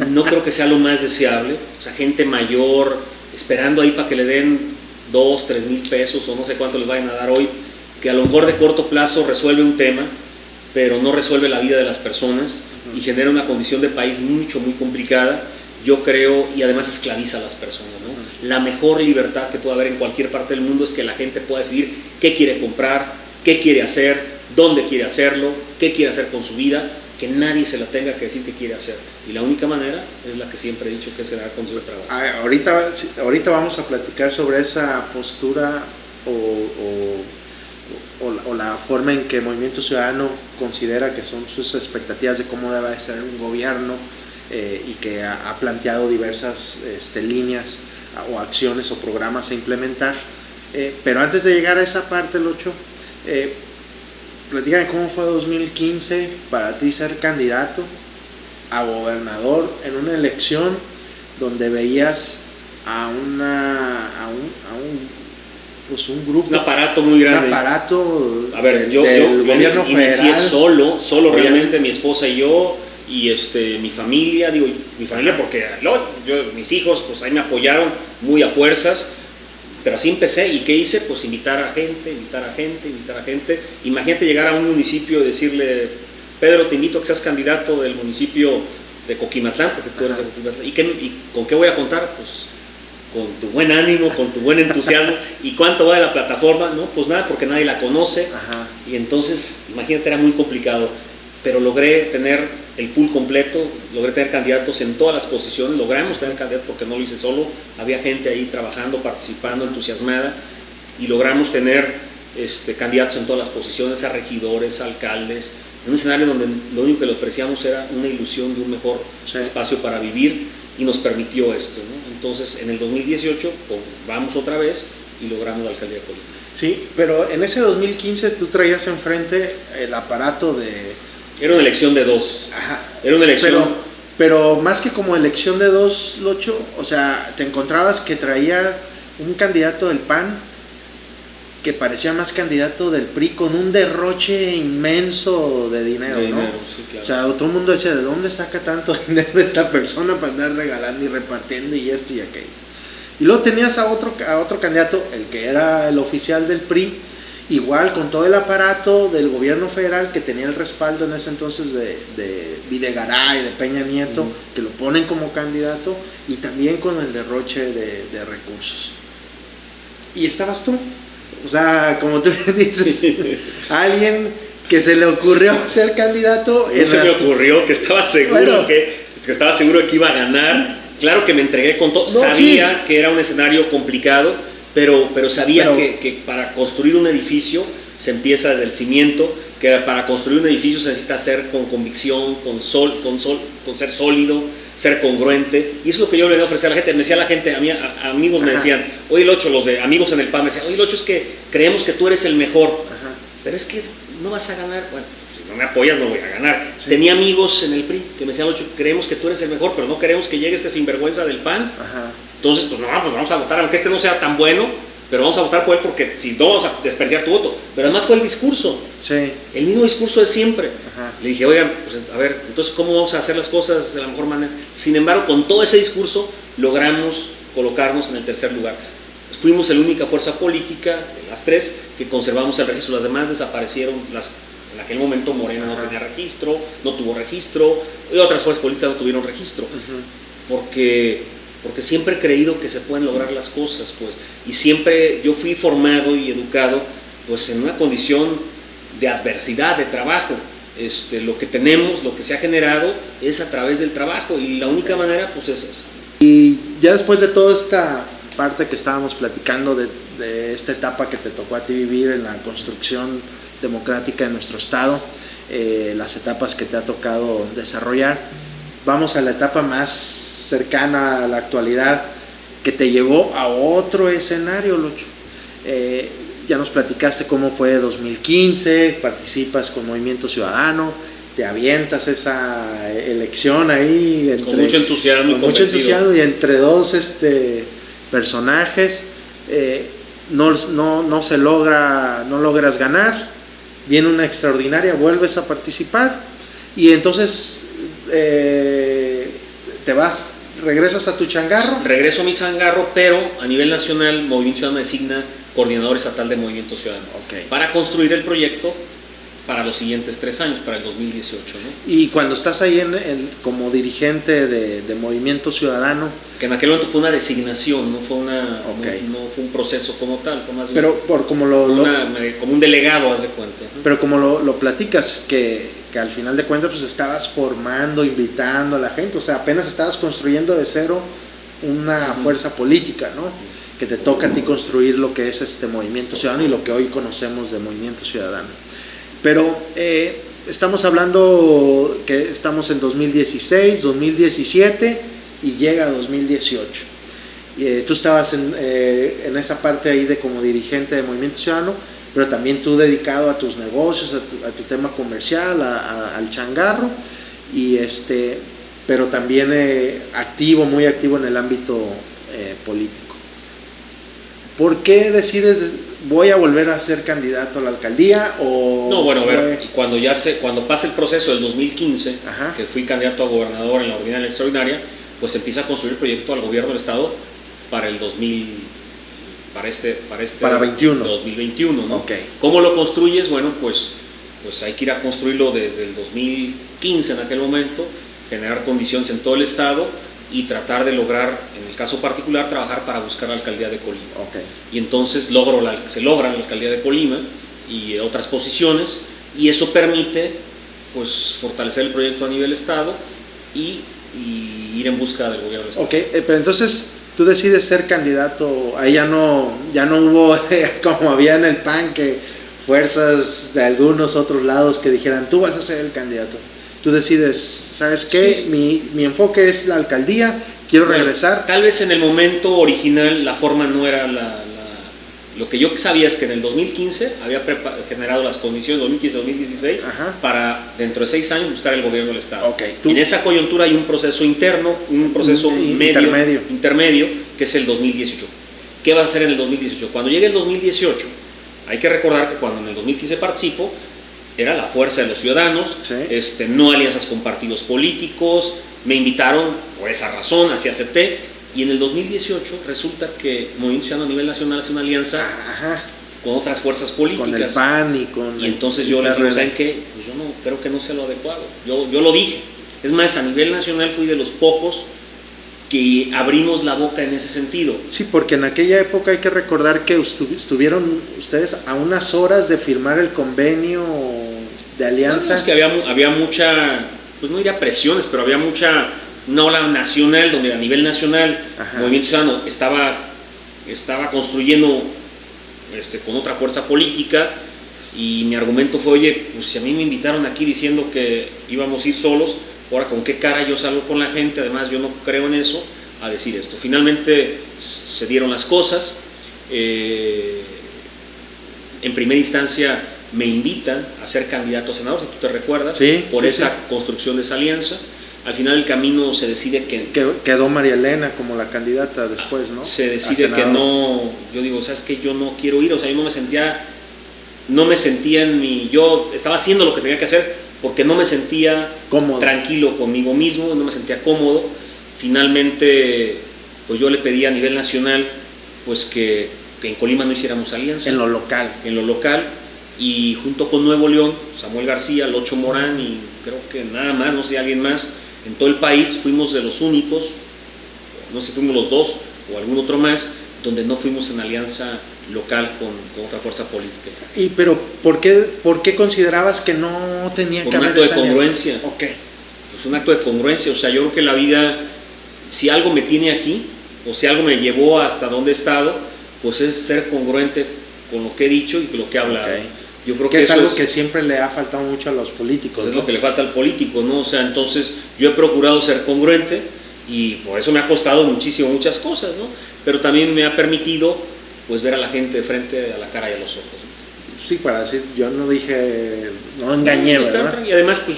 No creo que sea lo más deseable, o sea, gente mayor esperando ahí para que le den 2, 3 mil pesos o no sé cuánto les vayan a dar hoy, que a lo mejor de corto plazo resuelve un tema, pero no resuelve la vida de las personas y genera una condición de país muy complicada, yo creo, y además esclaviza a las personas, ¿no? La mejor libertad que puede haber en cualquier parte del mundo es que la gente pueda decidir qué quiere comprar, qué quiere hacer, dónde quiere hacerlo, qué quiere hacer con su vida, que nadie se la tenga que decir qué quiere hacer. Y la única manera es la que siempre he dicho, que es generar condiciones de trabajo. Ahorita vamos a platicar sobre esa postura la forma en que Movimiento Ciudadano considera que son sus expectativas de cómo debe ser un gobierno, y que ha planteado diversas líneas o acciones o programas a implementar. Pero antes de llegar a esa parte, Locho, platícame cómo fue 2015 para ti ser candidato a gobernador en una elección donde veías a un grupo, un aparato muy grande. Un aparato yo gobierno inicié federal. solo realmente, mi esposa y yo, y mi familia, porque mis hijos pues ahí me apoyaron muy a fuerzas, pero así empecé. ¿Y qué hice? Pues invitar a gente. Imagínate llegar a un municipio y decirle: Pedro, te invito a que seas candidato del municipio de Coquimatlán, porque tú eres de Coquimatlán. ¿Y con qué voy a contar? Pues con tu buen ánimo, con tu buen entusiasmo. ¿Y cuánto vale la plataforma? No, pues nada, porque nadie la conoce. Y entonces, imagínate, era muy complicado. Pero logré tener el pool completo, logré tener candidatos en todas las posiciones, logramos tener candidatos porque no lo hice solo, había gente ahí trabajando, participando, entusiasmada, y logramos tener candidatos en todas las posiciones, a regidores, a alcaldes, en un escenario donde lo único que le ofrecíamos era una ilusión de un mejor espacio para vivir, y nos permitió esto, ¿no? Entonces, en el 2018, vamos otra vez y logramos la alcaldía de Colima. Sí, pero en ese 2015 tú traías enfrente el aparato de... Era una elección de dos. Ajá. Era una elección... Pero más que como elección de dos, Locho, o sea, te encontrabas que traía un candidato del PAN que parecía más candidato del PRI, con un derroche inmenso de dinero, ¿no? Sí, claro. O sea, todo el mundo decía: ¿de dónde saca tanto dinero esta persona para andar regalando y repartiendo y esto y aquello? Y luego tenías a otro candidato, el que era el oficial del PRI, igual con todo el aparato del gobierno federal, que tenía el respaldo en ese entonces de Videgaray, de Peña Nieto, que lo ponen como candidato, y también con el derroche de recursos. Y estabas tú, o sea, como tú dices, alguien que se le ocurrió ser candidato. No se me ocurrió, que estaba seguro que estaba seguro que iba a ganar. Claro que me entregué con todo, sabía que era un escenario complicado, pero sabía que para construir un edificio se empieza desde el cimiento, que para construir un edificio se necesita hacer con convicción, con ser sólido, ser congruente, y eso es lo que yo le voy a ofrecer a la gente. Me decía la gente, amigos me decían: oye, Locho, los de amigos en el PAN me decían: oye, Locho, es que creemos que tú eres el mejor, pero es que no vas a ganar. Bueno, si no me apoyas no voy a ganar. Sí. Tenía amigos en el PRI que me decían: Locho, creemos que tú eres el mejor, pero no queremos que llegue este sinvergüenza del PAN. Entonces, pues vamos a votar, aunque no sea tan bueno, pero vamos a votar por él, porque si no vamos a desperdiciar tu voto. Pero además fue el discurso, el mismo discurso de siempre. Le dije: oigan, pues, a ver, entonces, ¿cómo vamos a hacer las cosas de la mejor manera? Sin embargo, con todo ese discurso logramos colocarnos en el tercer lugar. Fuimos la única fuerza política de las tres que conservamos el registro. Las demás desaparecieron. En aquel momento Morena no tenía registro, no tuvo registro, y otras fuerzas políticas no tuvieron registro, porque siempre he creído que se pueden lograr las cosas, pues, y siempre yo fui formado y educado, pues, en una condición de adversidad, de trabajo. Lo que tenemos, lo que se ha generado es a través del trabajo, y la única manera, pues, es esa. Y ya después de toda esta parte que estábamos platicando de esta etapa que te tocó a ti vivir en la construcción democrática de nuestro estado, las etapas que te ha tocado desarrollar, vamos a la etapa más cercana a la actualidad, que te llevó a otro escenario, Lucho. Ya nos platicaste cómo fue 2015, participas con Movimiento Ciudadano, te avientas esa elección ahí con mucho entusiasmo, y entre dos personajes, no logras ganar, viene una extraordinaria, vuelves a participar, y entonces regresas a tu changarro. Regreso a mi changarro, pero a nivel nacional Movimiento Ciudadano designa coordinador estatal de Movimiento Ciudadano, para construir el proyecto para los siguientes 3 años, para el 2018, ¿no? Y cuando estás ahí como dirigente de Movimiento Ciudadano, que en aquel momento fue una designación, no fue un proceso como tal, fue más bien, pero como Pero como lo platicas, que al final de cuentas pues estabas formando, invitando a la gente, o sea, apenas estabas construyendo de cero una fuerza política, ¿no? que te toca a ti construir lo que es este Movimiento Ciudadano y lo que hoy conocemos de Movimiento Ciudadano. Pero estamos hablando que estamos en 2016, 2017 y llega 2018. Tú estabas en esa parte ahí de como dirigente de Movimiento Ciudadano, pero también tú dedicado a tus negocios, a tu tema comercial, al changarro, pero también muy activo en el ámbito político. ¿Por qué decides voy a volver a ser candidato a la alcaldía? No, bueno, a ver, cuando pasa el proceso del 2015, Ajá. que fui candidato a gobernador en la ordinaria extraordinaria, pues empieza a construir el proyecto al gobierno del estado para el 2021, ¿no? Okay. ¿Cómo lo construyes? Bueno, pues hay que ir a construirlo desde el 2015 en aquel momento, generar condiciones en todo el estado y tratar de lograr, en el caso particular, trabajar para buscar la alcaldía de Colima. Okay. Y entonces se logra la alcaldía de Colima y otras posiciones, y eso permite pues fortalecer el proyecto a nivel estado y ir en busca del gobierno del estado. Ok, pero entonces tú decides ser candidato, ahí ya no hubo como había en el PAN, que fuerzas de algunos otros lados que dijeran tú vas a ser el candidato. Tú decides, ¿sabes qué? Sí. Mi enfoque es la alcaldía, quiero regresar. Tal vez en el momento original la forma no era lo que yo sabía es que en el 2015 había generado las condiciones, 2015-2016, para dentro de 6 años buscar el gobierno del estado. Okay, en esa coyuntura hay un proceso interno, un proceso intermedio, que es el 2018. ¿Qué vas a hacer en el 2018? Cuando llegue el 2018, hay que recordar que cuando en el 2015 participo, era la fuerza de los ciudadanos, sí. No alianzas con partidos políticos, me invitaron por esa razón, así acepté, y en el 2018 resulta que Movimiento Ciudadano a nivel nacional hace una alianza con otras fuerzas políticas. Con el PAN y entonces yo les digo, ¿saben qué? Pues yo no creo que no sea lo adecuado, yo lo dije. Es más, a nivel nacional fui de los pocos que abrimos la boca en ese sentido. Sí, porque en aquella época hay que recordar que estuvieron ustedes a unas horas de firmar el convenio de alianza. No, es que había mucha, pues no diría presiones, pero había una ola nacional, donde a nivel nacional Movimiento Ciudadano estaba construyendo con otra fuerza política, y mi argumento fue, oye, pues si a mí me invitaron aquí diciendo que íbamos a ir solos, ahora con qué cara yo salgo con la gente, además yo no creo en eso, a decir esto. Finalmente se dieron las cosas, en primera instancia me invitan a ser candidato a senador, si tú te recuerdas, por esa construcción de esa alianza. Al final del camino se decide que quedó María Elena como la candidata después, ¿no? Se decide que no, yo digo, ¿sabes qué? Yo no quiero ir, o sea, yo no me sentía yo estaba haciendo lo que tenía que hacer, porque no me sentía cómodo, tranquilo conmigo mismo, no me sentía cómodo. Finalmente, pues yo le pedí a nivel nacional, pues que en Colima no hiciéramos alianza. En lo local, y junto con Nuevo León, Samuel García, Locho Morán y creo que nada más, no sé, alguien más, en todo el país fuimos de los únicos, no sé si fuimos los dos o algún otro más, donde no fuimos en alianza local con otra fuerza política. Pero ¿por qué considerabas que no tenía que haber un acto de congruencia? Okay. Pues un acto de congruencia, o sea, yo creo que la vida, si algo me tiene aquí, o si algo me llevó hasta donde he estado, pues es ser congruente con lo que he dicho y con lo que he hablado. Okay. Yo creo que es algo que siempre le ha faltado mucho a los políticos, pues ¿no? Es lo que le falta al político, ¿no? O sea, entonces yo he procurado ser congruente y por eso me ha costado muchas cosas, ¿no? Pero también me ha permitido, pues, ver a la gente de frente a la cara y a los ojos, ¿no? Sí, para decir, yo no dije, no engañé, ¿verdad? Y además, pues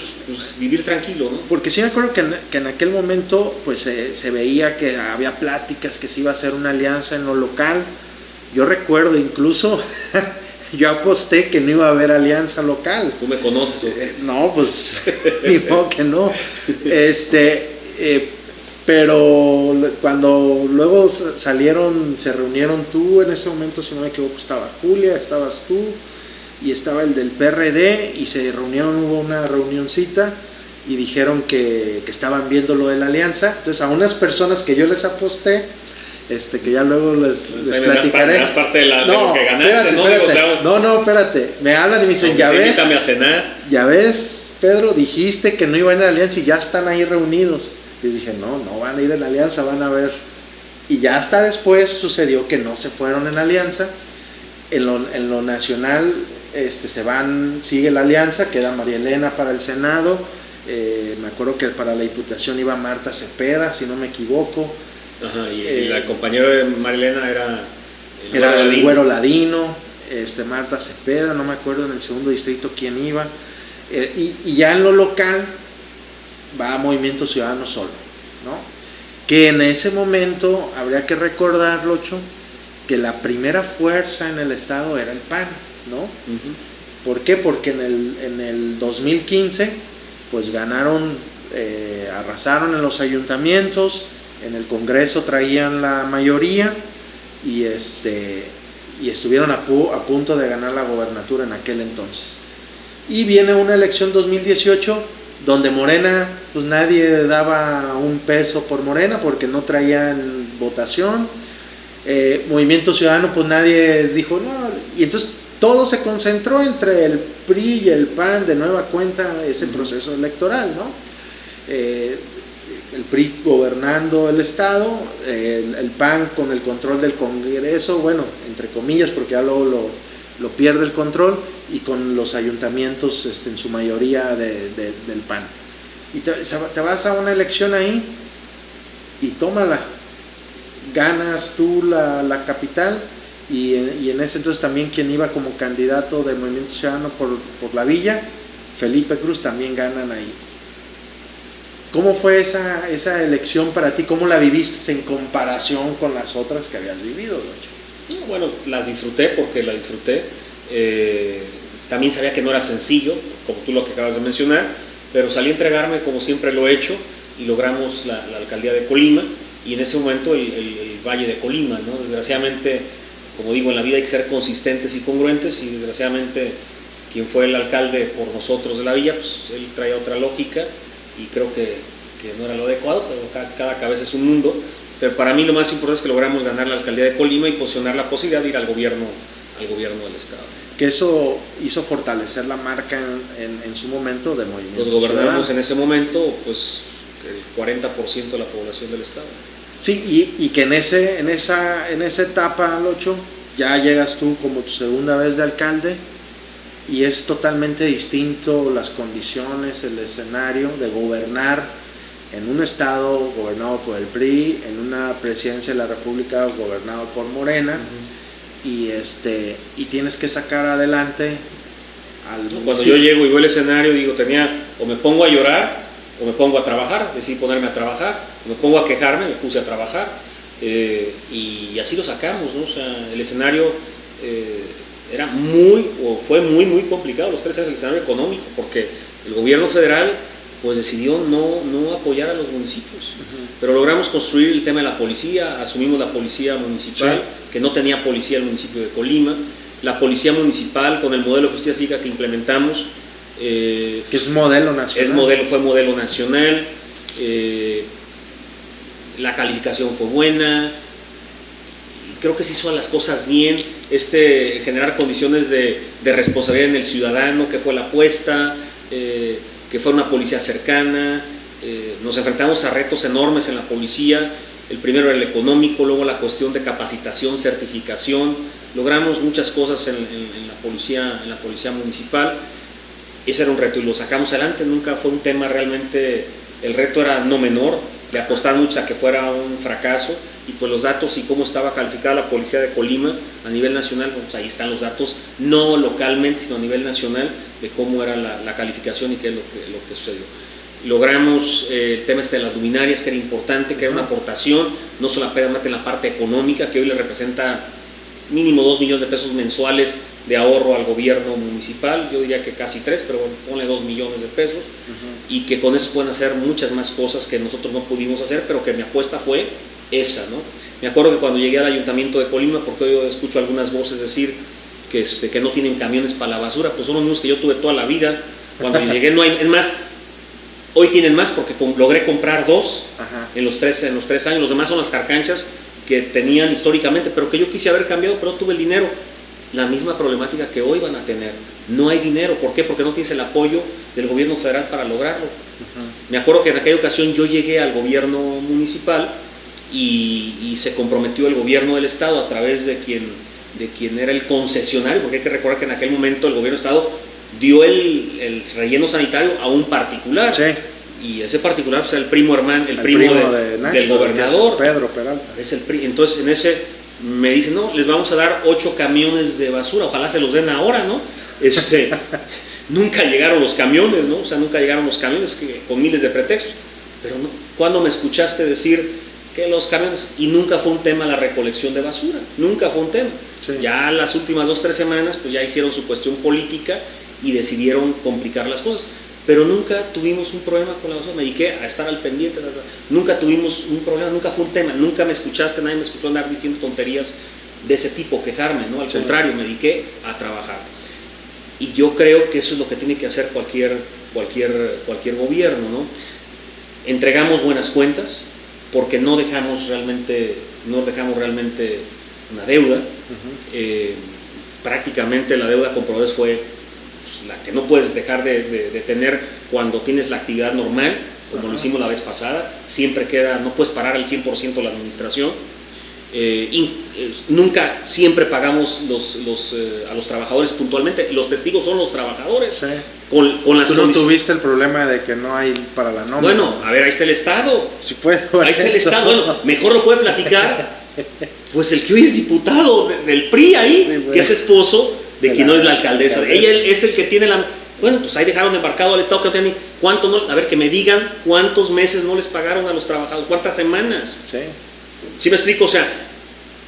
vivir tranquilo, ¿no? Porque sí me acuerdo que en aquel momento, pues, se veía que había pláticas, que se iba a hacer una alianza en lo local. Yo recuerdo incluso... Yo aposté que no iba a haber alianza local. ¿Tú me conoces? No, pues, ni modo que no. Pero cuando luego se reunieron tú, en ese momento, si no me equivoco, estaba Julia, estabas tú, y estaba el del PRD, y se reunieron, hubo una reunioncita, y dijeron que estaban viendo lo de la alianza. Entonces, a unas personas que yo les aposté, que ya luego les platicaré. Das parte de lo que ganaste, espérate. No, espérate. Me hablan y me dicen, ya ves. Invítame a cenar. Ya ves, Pedro, dijiste que no iban a ir en alianza y ya están ahí reunidos. Y dije, no van a ir en alianza, van a ver Y ya hasta después sucedió que no se fueron en alianza. En lo nacional sigue la alianza, queda María Elena para el Senado. Me acuerdo que para la Diputación iba Marta Cepeda, si no me equivoco. Ajá, y el compañero de María Elena era el Güero Ladino, Marta Cepeda, no me acuerdo en el segundo distrito quién iba. Y ya en lo local va Movimiento Ciudadano solo, ¿no? Que en ese momento habría que recordar, Locho, que la primera fuerza en el estado era el PAN, ¿no? Uh-huh. ¿Por qué? Porque en el 2015 pues ganaron, arrasaron en los ayuntamientos, en el Congreso traían la mayoría y estuvieron a punto de ganar la gobernatura en aquel entonces. Y viene una elección 2018 donde Morena, pues nadie daba un peso por Morena porque no traían votación. Movimiento Ciudadano, pues nadie dijo no, y entonces todo se concentró entre el PRI y el PAN de nueva cuenta ese proceso electoral, ¿no? El PRI gobernando el estado, el PAN con el control del Congreso, bueno, entre comillas, porque ya luego lo pierde el control, y con los ayuntamientos en su mayoría del PAN. Y te vas a una elección ahí y tómala, ganas tú la capital, y en ese entonces también quien iba como candidato del Movimiento Ciudadano por la Villa, Felipe Cruz, también ganan ahí. ¿Cómo fue esa elección para ti? ¿Cómo la viviste en comparación con las otras que habías vivido, Locho? Bueno, las disfruté porque la disfruté. También sabía que no era sencillo, como tú lo que acabas de mencionar, pero salí a entregarme como siempre lo he hecho y logramos la alcaldía de Colima, y en ese momento el Valle de Colima, ¿no? Desgraciadamente, como digo, en la vida hay que ser consistentes y congruentes, y desgraciadamente quien fue el alcalde por nosotros de la villa, pues él traía otra lógica y creo que no era lo adecuado, pero cada cabeza es un mundo. Pero para mí lo más importante es que logramos ganar la alcaldía de Colima y posicionar la posibilidad de ir al gobierno del estado. Que eso hizo fortalecer la marca en su momento de Movimiento Los gobernamos Ciudadano. En ese momento pues el 40% de la población del estado. Sí, y que en esa etapa, Locho, ya llegas tú como tu segunda vez de alcalde, y es totalmente distinto las condiciones, el escenario de gobernar en un estado gobernado por el PRI, en una presidencia de la República gobernado por Morena. Uh-huh. Y tienes que sacar adelante al municipio. Cuando yo llego y veo el escenario, digo, o me pongo a llorar o me pongo a trabajar, decidí ponerme a trabajar, o me pongo a quejarme, me puse a trabajar, y así lo sacamos, ¿no? O sea, el escenario fue muy complicado los 3 años del escenario económico, porque el gobierno federal pues decidió no apoyar a los municipios. Uh-huh. Pero logramos construir el tema de la policía, asumimos la policía municipal, sí, que no tenía policía el municipio de Colima, la policía municipal con el modelo de justicia cívica que implementamos, que es modelo nacional. Fue modelo nacional, la calificación fue buena, y creo que se hizo las cosas bien, generar condiciones de responsabilidad en el ciudadano, que fue la apuesta, que fue una policía cercana. Nos enfrentamos a retos enormes en la policía. El primero era el económico, luego la cuestión de capacitación, certificación. Logramos muchas cosas en la policía municipal. Ese era un reto y lo sacamos adelante. Nunca fue un tema realmente, el reto era no menor, le apostaron mucho a que fuera un fracaso, y pues los datos y cómo estaba calificada la policía de Colima a nivel nacional, pues ahí están los datos, no localmente sino a nivel nacional, de cómo era la calificación y qué es lo que sucedió. Logramos el tema de las luminarias, que era importante, que era una aportación, no solamente en la parte económica, que hoy le representa mínimo 2 millones de pesos mensuales de ahorro al gobierno municipal, yo diría que casi 3, pero bueno, ponle 2 millones de pesos, uh-huh, y que con eso pueden hacer muchas más cosas que nosotros no pudimos hacer, pero que mi apuesta fue esa, ¿no? Me acuerdo que cuando llegué al ayuntamiento de Colima, porque yo escucho algunas voces decir que no tienen camiones para la basura, pues son los mismos que yo tuve toda la vida. Cuando llegué no hay, es más, hoy tienen más porque logré comprar 2 en los 3 años, los demás son las carcanchas que tenían históricamente, pero que yo quise haber cambiado, pero no tuve el dinero. La misma problemática que hoy van a tener, no hay dinero. ¿Por qué? Porque no tienes el apoyo del gobierno federal para lograrlo. Uh-huh. Me acuerdo que en aquella ocasión yo llegué al gobierno municipal y se comprometió el gobierno del estado a través de quien era el concesionario, porque hay que recordar que en aquel momento el gobierno del estado dio el relleno sanitario a un particular. Sí. Y ese particular pues, era el primo de Nacho, del gobernador. Pedro Peralta. Entonces en ese me dicen, no, les vamos a dar 8 camiones de basura, ojalá se los den ahora, ¿no? Nunca llegaron los camiones, ¿no? O sea, nunca llegaron los camiones con miles de pretextos. Pero no, ¿cuándo me escuchaste decir que los camiones? Y nunca fue un tema la recolección de basura, nunca fue un tema. Sí. Ya las últimas 2-3 semanas, pues ya hicieron su cuestión política y decidieron complicar las cosas. Pero nunca tuvimos un problema con la basura, me dediqué a estar al pendiente, nunca tuvimos un problema, nunca fue un tema, nunca me escuchaste, nadie me escuchó andar diciendo tonterías de ese tipo, quejarme, ¿no? Al contrario, me dediqué a trabajar. Y yo creo que eso es lo que tiene que hacer cualquier gobierno, ¿no? Entregamos buenas cuentas, porque no dejamos realmente una deuda. Prácticamente la deuda con proveedores fue la que no puedes dejar de tener cuando tienes la actividad normal, como lo hicimos la vez pasada. Siempre queda, no puedes parar al 100% la administración. Nunca, siempre pagamos a los trabajadores puntualmente. Los testigos son los trabajadores. Sí. Con las ¿Tú no tuviste el problema de que no hay para la nómina? Bueno, a ver, ahí está el Estado. Sí, pues, ahí está el Estado. Bueno, mejor lo puede platicar pues el que hoy es diputado del PRI ahí, sí, pues, que es esposo de quien no es la alcaldesa. Ella es el que tiene la... Bueno, pues ahí dejaron embarcado al Estado que no tiene... ¿Cuánto no? A ver, que me digan cuántos meses no les pagaron a los trabajadores, cuántas semanas. Sí. ¿Sí me explico? O sea,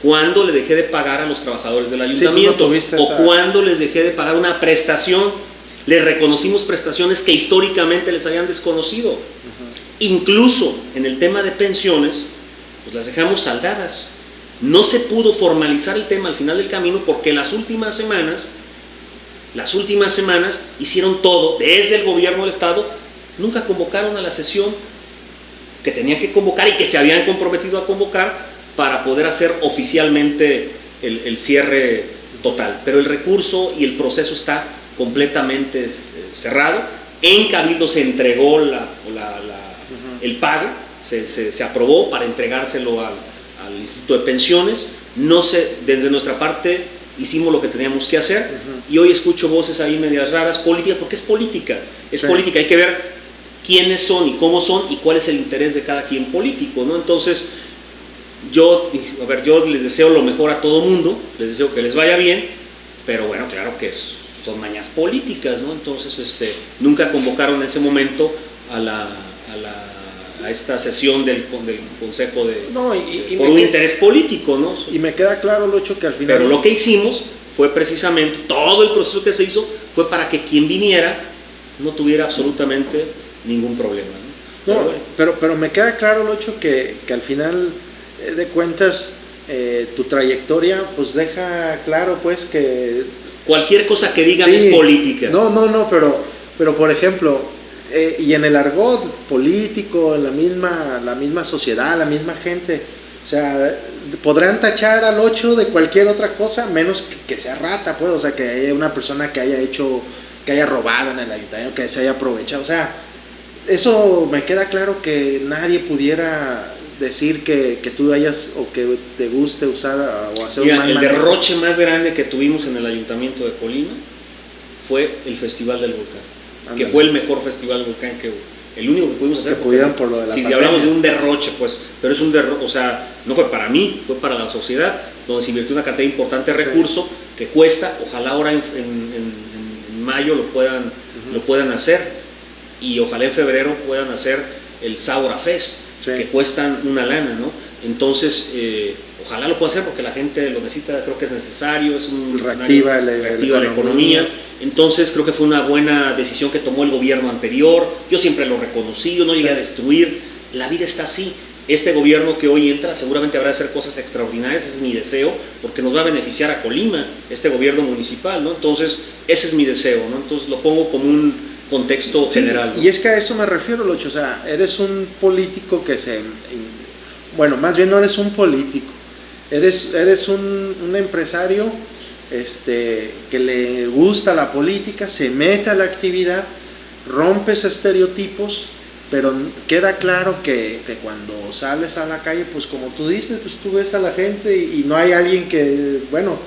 ¿cuándo le dejé de pagar a los trabajadores del ayuntamiento? Sí, ¿o cuándo les dejé de pagar una prestación? Les reconocimos prestaciones que históricamente les habían desconocido. Incluso en el tema de pensiones, pues las dejamos saldadas. No se pudo formalizar el tema al final del camino porque las últimas semanas hicieron todo, desde el gobierno del Estado, nunca convocaron a la sesión que tenían que convocar y que se habían comprometido a convocar para poder hacer oficialmente el cierre total. Pero el recurso y el proceso está completamente cerrado. En Cabildo se entregó el pago, se aprobó para entregárselo al Instituto de Pensiones. No sé, desde nuestra parte hicimos lo que teníamos que hacer, y hoy escucho voces ahí medias raras, políticas, porque es política, política, hay que ver quiénes son y cómo son y cuál es el interés de cada quien político, ¿no? Entonces, yo les deseo lo mejor a todo mundo, les deseo que les vaya bien, pero bueno, claro que son mañas políticas, ¿no? Entonces, nunca convocaron en ese momento a esta sesión del Consejo por un interés político, ¿no? Y me queda claro, Lucho, que al final... Pero lo que hicimos fue precisamente, todo el proceso que se hizo fue para que quien viniera no tuviera absolutamente ningún problema, ¿no? No, pero me queda claro, Lucho, que al final de cuentas tu trayectoria pues deja claro pues que... Cualquier cosa que digan es política. No, pero por ejemplo... y en el argot político, en la misma sociedad, la misma gente, o sea, podrán tachar al 8 de cualquier otra cosa, menos que sea rata, pues, o sea, que haya una persona que haya robado en el ayuntamiento, que se haya aprovechado, o sea, eso me queda claro que nadie pudiera decir que tú hayas, o que te guste usar o hacer un mal manejo. El derroche más grande que tuvimos en el ayuntamiento de Colima fue el Festival del Volcán. Andale. Que fue el mejor festival del volcán que hubo, el único que pudimos hacer. Por lo de la pandemia. Hablamos de un derroche, pues, pero es un derroche, o sea, no fue para mí, fue para la sociedad, donde se invirtió una cantidad importante de recursos que cuesta. Ojalá ahora en mayo lo puedan hacer, y ojalá en febrero puedan hacer el Saura Fest, que cuestan una lana, ¿no? Entonces, ojalá lo pueda hacer porque la gente lo necesita, creo que es necesario, es un reactiva la economía. Entonces creo que fue una buena decisión que tomó el gobierno anterior. Yo siempre lo reconocí, yo no llegué a destruir. La vida está así. Este gobierno que hoy entra seguramente habrá de hacer cosas extraordinarias, ese es mi deseo, porque nos va a beneficiar a Colima, este gobierno municipal, ¿no? Entonces ese es mi deseo, ¿no? Entonces lo pongo como un contexto general, ¿no? Y es que a eso me refiero, Lucho, o sea, eres un político bueno, más bien no eres un político, eres un empresario que le gusta la política, se mete a la actividad, rompes estereotipos pero queda claro que cuando sales a la calle, pues como tú dices, pues tú ves a la gente y no hay alguien que, bueno,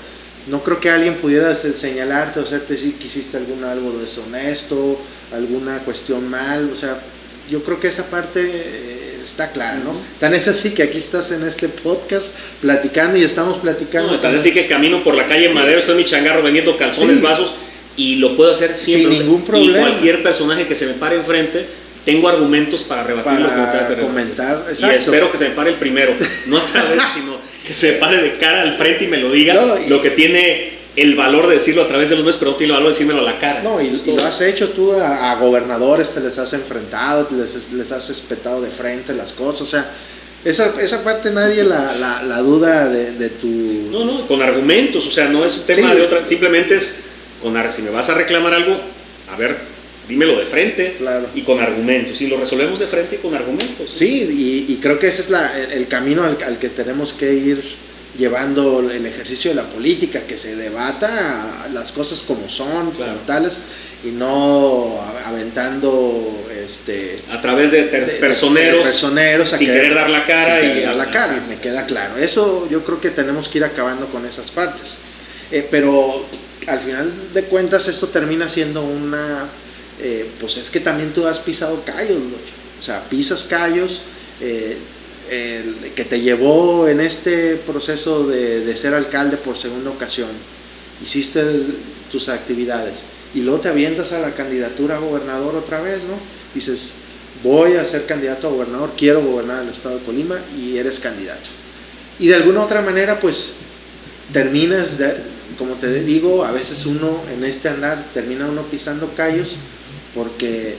no creo que alguien pudiera señalarte o hacerte decir que hiciste algo deshonesto, alguna cuestión mal, o sea, yo creo que esa parte está clara, ¿no? Tan es así que aquí estás en este podcast platicando y estamos platicando. No, tan es así que camino por la calle Madero, estoy en mi changarro vendiendo calzones, sí, vasos, y lo puedo hacer siempre. Sin ningún problema. Y cualquier personaje que se me pare enfrente, tengo argumentos para rebatir lo que tenga que comentar. Y espero que se me pare el primero, no otra vez, sino que se me pare de cara al frente y me lo diga, no, lo que tiene el valor de decirlo a través de los medios, pero no tiene el valor de decírmelo a la cara. No, y lo has hecho tú a gobernadores, te les has enfrentado, les has espetado de frente las cosas, o sea, esa parte nadie la duda de tu... No, con argumentos, o sea, no es un tema de otra, simplemente es, si me vas a reclamar algo, a ver, dímelo de frente, claro, y con argumentos, y lo resolvemos de frente y con argumentos. Sí, y creo que ese es el camino al que tenemos que ir llevando el ejercicio de la política, que se debata las cosas como son, claro, como tales, y no aventando a través de personeros sin querer dar la cara y dar la cara, me queda claro. Eso yo creo que tenemos que ir acabando con esas partes, pero al final de cuentas esto termina siendo una pues es que también tú has pisado callos, o sea, pisas callos, que te llevó en este proceso de ser alcalde por segunda ocasión, hiciste tus actividades y luego te avientas a la candidatura a gobernador otra vez, ¿no? Dices, voy a ser candidato a gobernador, quiero gobernar el estado de Colima, y eres candidato. Y de alguna otra manera, pues, terminas, como te digo, a veces uno en este andar termina uno pisando callos, porque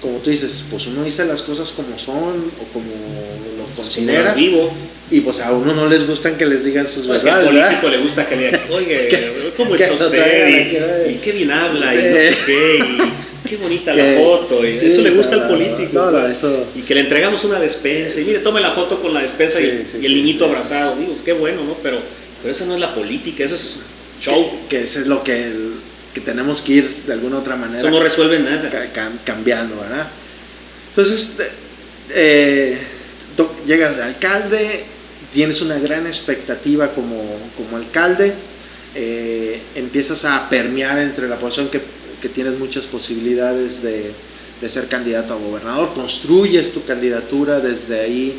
como tú dices, pues uno dice las cosas como son o como lo considera, vivo, y pues a uno no les gustan que les digan sus verdades. Al político le gusta que le digan, oye, ¿cómo está usted? Y qué bien habla, y no sé qué, y qué bonita la foto, y sí, eso le gusta al político. Eso... Y que le entregamos una despensa, y mire, tome la foto con la despensa y el niñito abrazado. Digo, qué bueno, ¿no? Pero eso no es la política, eso es show. Que eso es lo que tenemos que ir de alguna otra manera. Eso no resuelve nada. Cambiando, ¿verdad? Entonces, llegas de alcalde, tienes una gran expectativa como alcalde, empiezas a permear entre la población que tienes muchas posibilidades de ser candidato a gobernador, construyes tu candidatura desde ahí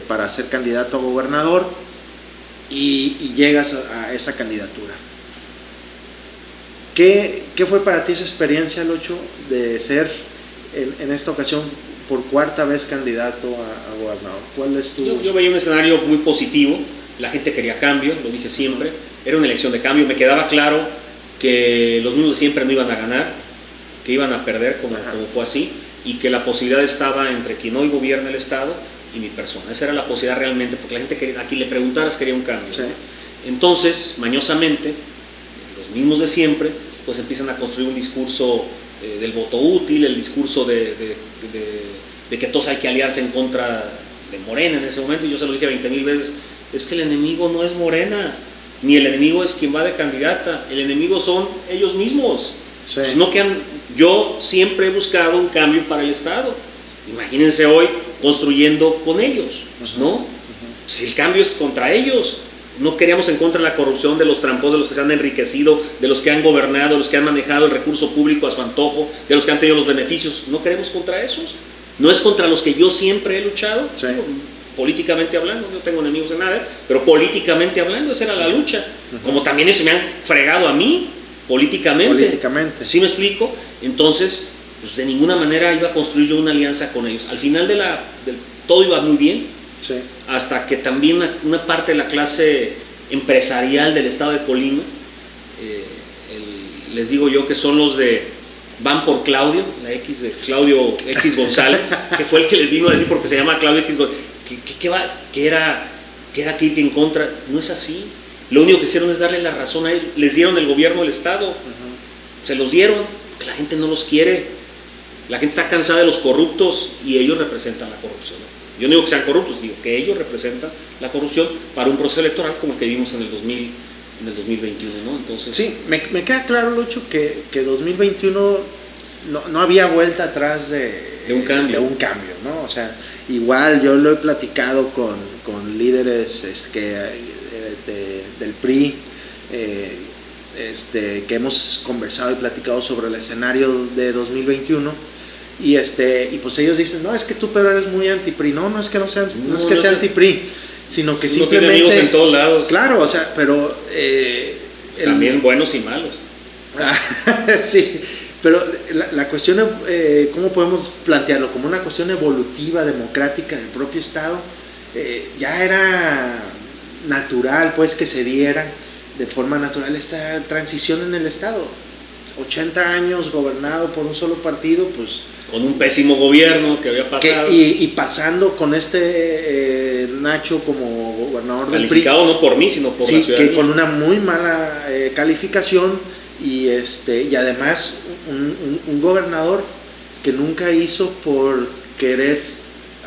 para ser candidato a gobernador y llegas a esa candidatura. ¿Qué fue para ti esa experiencia, Locho, de ser en esta ocasión por cuarta vez candidato a gobernador? ¿Cuál es tu...? Yo veía un escenario muy positivo, la gente quería cambio, lo dije siempre, era una elección de cambio, me quedaba claro que los mismos de siempre no iban a ganar, que iban a perder como fue así, y que la posibilidad estaba entre quien hoy gobierna el Estado y mi persona. Esa era la posibilidad realmente, porque la gente quería, a quien le preguntaras quería un cambio. Sí. Entonces, mañosamente, los mismos de siempre, pues empiezan a construir un discurso del voto útil, el discurso de que todos hay que aliarse en contra de Morena en ese momento, y yo se lo dije 20,000 veces, es que el enemigo no es Morena, ni el enemigo es quien va de candidata, el enemigo son ellos mismos. Sí. Pues no yo siempre he buscado un cambio para el Estado, imagínense hoy construyendo con ellos, pues no, si el cambio es contra ellos. No queríamos en contra de la corrupción, de los tramposos, de los que se han enriquecido, de los que han gobernado, de los que han manejado el recurso público a su antojo, de los que han tenido los beneficios. No queremos contra esos. No es contra los que yo siempre he luchado, sí, políticamente hablando. No tengo enemigos de nada, pero políticamente hablando, esa era la lucha. Como también ellos me han fregado a mí, políticamente. ¿Sí me explico? Entonces, pues de ninguna manera iba a construir yo una alianza con ellos. Al final todo iba muy bien. Sí. Hasta que también una parte de la clase empresarial del estado de Colima, les digo yo que son los van por Claudio, la X de Claudio X González, que fue el que les vino a decir porque se llama Claudio X González, que era que ir en contra. No es así. Lo único que hicieron es darle la razón a ellos. Les dieron el gobierno del estado, se los dieron, porque la gente no los quiere. La gente está cansada de los corruptos y ellos representan la corrupción. Yo no digo que sean corruptos, digo que ellos representan la corrupción para un proceso electoral como el que vimos en el 2021, ¿no? Entonces, sí, me queda claro, Lucho, que 2021 no había vuelta atrás de de un cambio. De un cambio, ¿no? O sea, igual yo lo he platicado con líderes del PRI, que hemos conversado y platicado sobre el escenario de 2021, y pues ellos dicen, no, es que tú pero eres muy anti-PRI. No es que no sea, no es que sea anti-PRI, sino que simplemente... tiene amigos en todos lados. Claro, o sea, pero... también buenos y malos. Sí, pero la cuestión, ¿cómo podemos plantearlo? Como una cuestión evolutiva, democrática del propio Estado. Ya era natural, pues, que se diera de forma natural esta transición en el Estado. 80 años gobernado por un solo partido, pues... Con un pésimo gobierno que había pasado. Y pasando con Nacho como gobernador del PRI. Calificado no por mí, sino por la ciudadanía. Que con una muy mala calificación y además un gobernador que nunca hizo por querer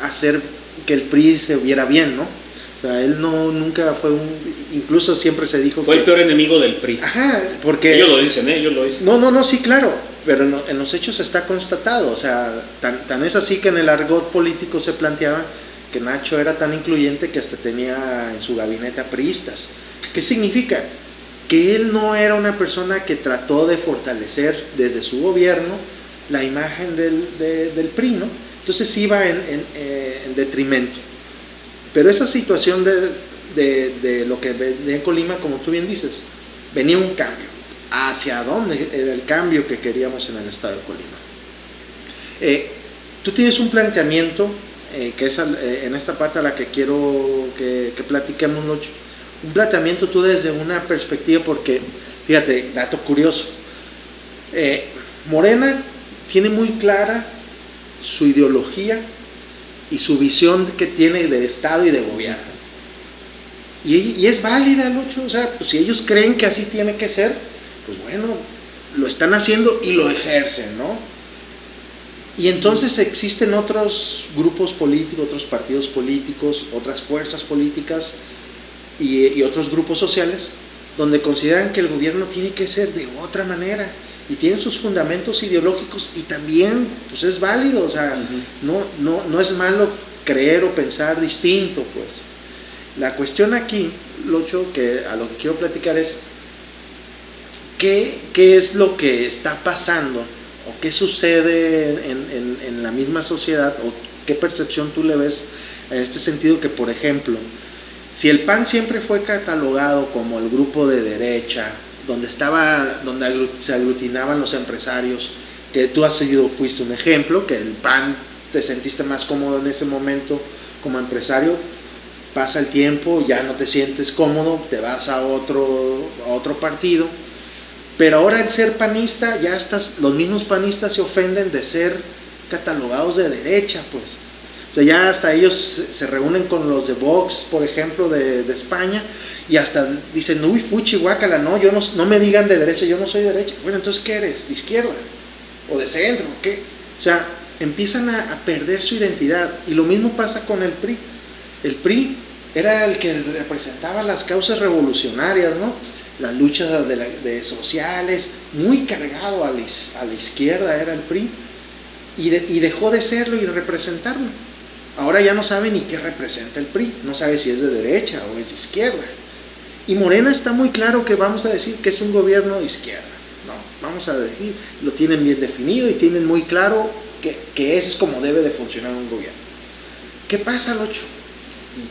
hacer que el PRI se viera bien, ¿no? O sea, él nunca fue incluso siempre se dijo fue el peor enemigo del PRI. Ajá, porque... Ellos lo dicen, ellos lo dicen. No, sí, claro, pero en los hechos está constatado, o sea, tan es así que en el argot político se planteaba que Nacho era tan incluyente que hasta tenía en su gabinete a priistas. ¿Qué significa? Que él no era una persona que trató de fortalecer desde su gobierno la imagen del PRI, ¿no? Entonces iba en detrimento. Pero esa situación de lo que venía en Colima, como tú bien dices, venía un cambio. ¿Hacia dónde era el cambio que queríamos en el estado de Colima? Tú tienes un planteamiento, que es en esta parte a la que quiero que platiquemos, Locho. Un planteamiento tú desde una perspectiva, porque, fíjate, dato curioso, Morena tiene muy clara su ideología y su visión que tiene de Estado y de gobierno. Y es válida, Lucho, o sea, pues si ellos creen que así tiene que ser, pues bueno, lo están haciendo y lo ejercen, ¿no? Y entonces existen otros grupos políticos, otros partidos políticos, otras fuerzas políticas y otros grupos sociales donde consideran que el gobierno tiene que ser de otra manera y tienen sus fundamentos ideológicos y también pues es válido, o sea, no es malo creer o pensar distinto, pues. La cuestión aquí, Locho, que a lo que quiero platicar es qué es lo que está pasando o qué sucede en la misma sociedad o qué percepción tú le ves en este sentido, que por ejemplo, si el PAN siempre fue catalogado como el grupo de derecha, donde se aglutinaban los empresarios, que tú fuiste un ejemplo, que el PAN te sentiste más cómodo en ese momento como empresario, pasa el tiempo, ya no te sientes cómodo, te vas a otro partido, pero ahora el ser panista, los mismos panistas se ofenden de ser catalogados de derecha, pues. O sea, ya hasta ellos se reúnen con los de Vox, por ejemplo, de España, y hasta dicen, uy, fuchi, guácala, no me digan de derecha, yo no soy de derecha. Bueno, entonces, ¿qué eres? ¿De izquierda? ¿O de centro? ¿Qué? O sea, empiezan a perder su identidad, y lo mismo pasa con el PRI. El PRI era el que representaba las causas revolucionarias, ¿no? Las luchas de sociales, muy cargado a la izquierda era el PRI, y dejó de serlo y de representarlo. Ahora ya no sabe ni qué representa el PRI, no sabe si es de derecha o es de izquierda. Y Morena está muy claro que vamos a decir que es un gobierno de izquierda, ¿no? Vamos a decir, lo tienen bien definido y tienen muy claro que es como debe de funcionar un gobierno. ¿Qué pasa, Locho?